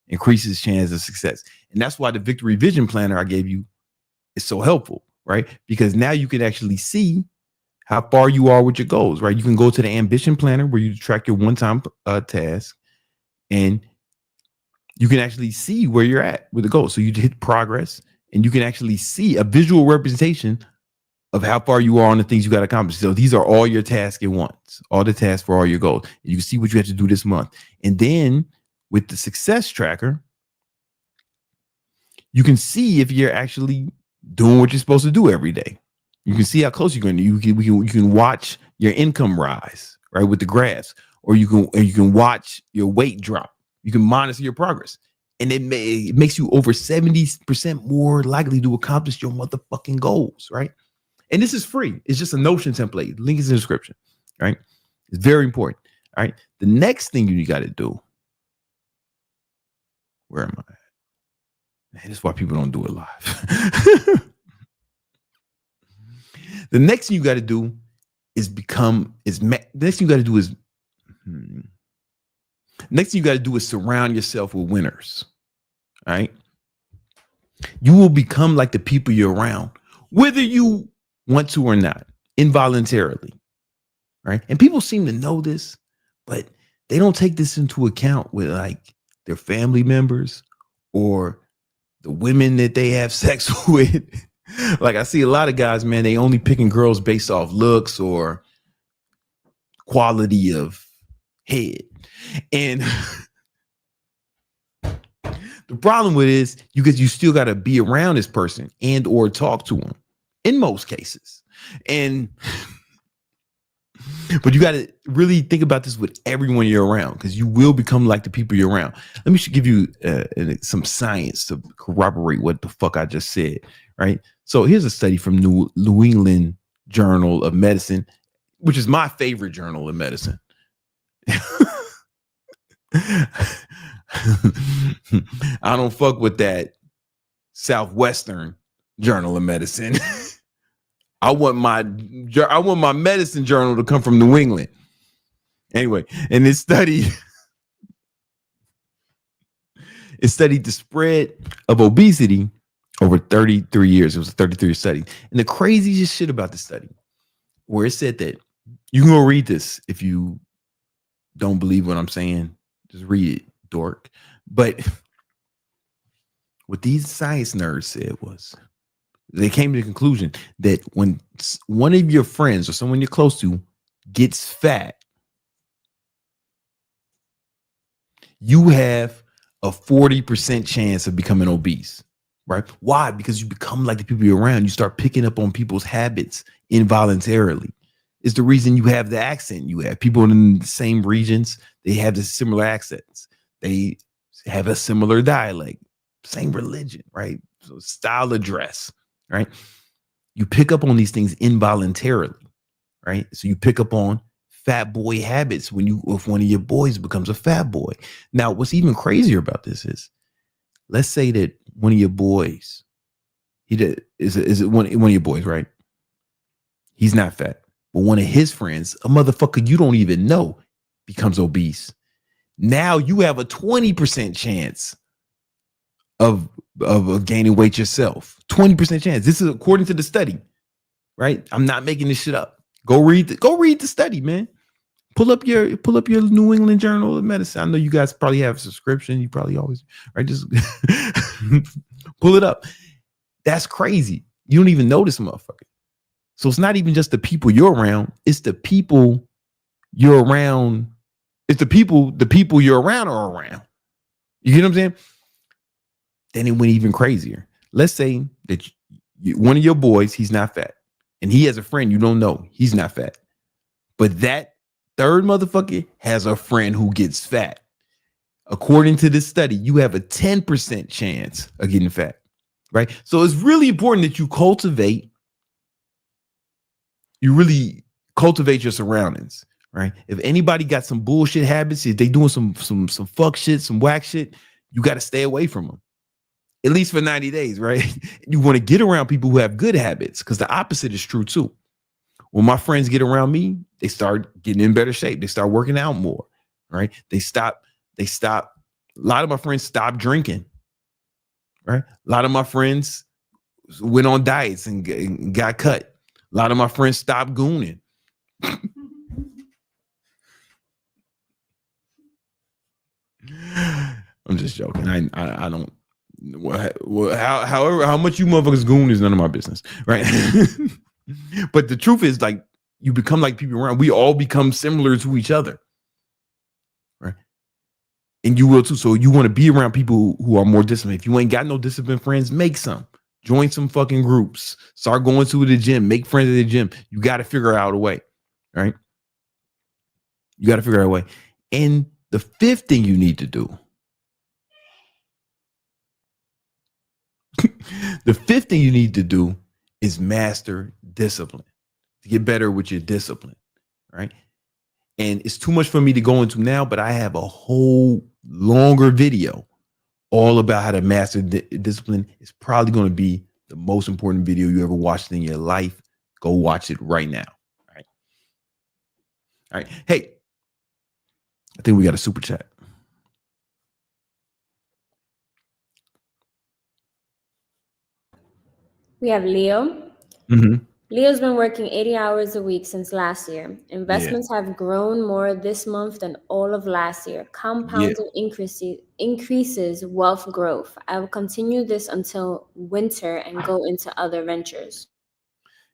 increases chance of success. And that's why the Victory Vision Planner I gave you is so helpful, right? Because now you can actually see how far you are with your goals, right? You can go to the Ambition Planner where you track your one-time task, and you can actually see where you're at with the goal. So you hit progress, and you can actually see a visual representation of how far you are on the things you got to accomplish. So these are all your tasks at once, all the tasks for all your goals. You can see what you have to do this month. And then with the success tracker, you can see if you're actually doing what you're supposed to do every day. You can see how close you're going to. You can watch your income rise, right, with the graphs, or you can watch your weight drop. You can monitor your progress, and it makes you over 70% more likely to accomplish your motherfucking goals, right? And this is free. It's just a Notion template. Link is in the description, right? It's very important. All right. The next thing you got to do. Where am I? Man, this is why people don't do it live. The next thing you got to do is surround yourself with winners. All right. You will become like the people you're around, whether you want to or not, involuntarily, right? And people seem to know this, but they don't take this into account with like their family members or the women that they have sex with. Like I see a lot of guys, man, they only picking girls based off looks or quality of head. And the problem with it is because you still got to be around this person and or talk to them in most cases. But you got to really think about this with everyone you're around, because you will become like the people you're around. Let me give you some science to corroborate what the fuck I just said, right? So here's a study from New England Journal of Medicine, which is my favorite journal of medicine. I don't fuck with that Southwestern Journal of Medicine. I want my medicine journal to come from New England. Anyway, in this study, it studied the spread of obesity over 33 years. It was a 33-year study. And the craziest shit about the study, where it said that, you can go read this if you don't believe what I'm saying. Just read it, dork. But what these science nerds said was, they came to the conclusion that when one of your friends or someone you're close to gets fat, you have a 40% chance of becoming obese, right? Why? Because you become like the people you're around. You start picking up on people's habits involuntarily. It's the reason you have the accent you have. People in the same regions, they have the similar accents. They have a similar dialect, same religion, right? So style of dress. Right? You pick up on these things involuntarily, right? So you pick up on fat boy habits if one of your boys becomes a fat boy. Now, what's even crazier about this is let's say that one of your boys, is it one of your boys, right? He's not fat, but one of his friends, a motherfucker you don't even know, becomes obese. Now you have a 20% chance of gaining weight yourself. 20% chance. This is according to the study, right? I'm not making this shit up. Go read the study, man. Pull up your New England Journal of Medicine. I know you guys probably have a subscription. You probably always, right? Just pull it up. That's crazy. You don't even know this motherfucker. So it's not even just the people you're around. It's the people you're around. It's the people you're around are around. You get what I'm saying? Then it went even crazier. Let's say that one of your boys, he's not fat, and he has a friend you don't know. He's not fat, but that third motherfucker has a friend who gets fat. According to this study, you have a 10% chance of getting fat, right? So it's really important that you really cultivate your surroundings, right? If anybody got some bullshit habits, if they doing some fuck shit, some whack shit, you got to stay away from them. At least for 90 days, right? You want to get around people who have good habits, because the opposite is true too. When my friends get around me, they start getting in better shape. They start working out more, right? They stop. A lot of my friends stopped drinking, right? A lot of my friends went on diets and got cut. A lot of my friends stopped gooning. I'm just joking. I don't. However, how much you motherfuckers goon is none of my business, right? But the truth is, like, you become like people around. We all become similar to each other, right? And you will too. So you want to be around people who are more disciplined. If you ain't got no disciplined friends, make some. Join some fucking groups. Start going to the gym. Make friends at the gym. You got to figure out a way, right? You got to figure out a way. And the fifth thing you need to do. The fifth thing you need to do is master discipline, to get better with your discipline, right? And it's too much for me to go into now, but I have a whole longer video all about how to master discipline. It's probably going to be the most important video you ever watched in your life. Go watch it right now. All right. All right. Hey, I think we got a super chat. We have Leo. Mm-hmm. Leo's been working 80 hours a week since last year. Investments have grown more this month than all of last year. Compounded increases wealth growth. I will continue this until winter and go into other ventures.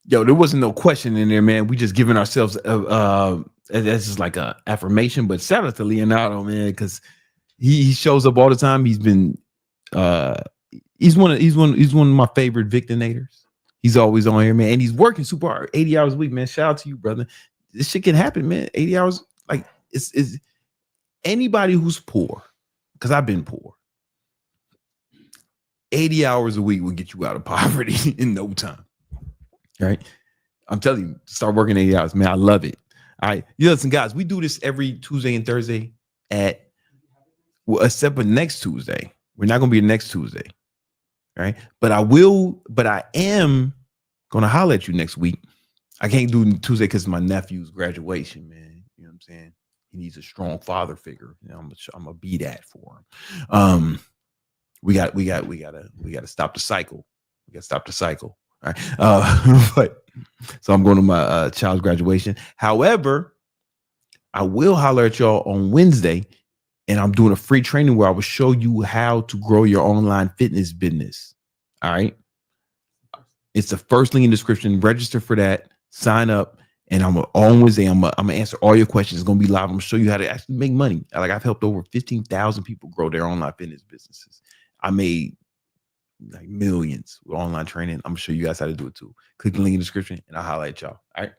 Yo, there wasn't no question in there, man. We just giving ourselves that's just like a affirmation. But shout out to Leonardo, man, because he shows up all the time. He's been he's one of my favorite Victinators. He's always on here, man, and he's working super hard, 80 hours a week, man. Shout out to you, brother. This shit can happen, man. 80 hours, like it's anybody who's poor, because I've been poor. 80 hours a week will get you out of poverty in no time. Right? I'm telling you, start working 80 hours, man. I love it. All right. You listen, guys, we do this every Tuesday and Thursday except for next Tuesday. We're not gonna be next Tuesday. Right. But I am gonna holler at you next week. I can't do Tuesday because my nephew's graduation, man. You know what I'm saying? He needs a strong father figure. You know, I'm gonna be that for him. We gotta stop the cycle. We gotta stop the cycle. All right. But so I'm going to my child's graduation. However, I will holler at y'all on Wednesday. And I'm doing a free training where I will show you how to grow your online fitness business. All right. It's the first link in the description. Register for that. Sign up. And on Wednesday, I'm gonna answer all your questions. It's gonna be live. I'm gonna show you how to actually make money. Like, I've helped over 15,000 people grow their online fitness businesses. I made like millions with online training. I'm gonna show you guys how to do it too. Click the link in the description and I'll holler at y'all. All right.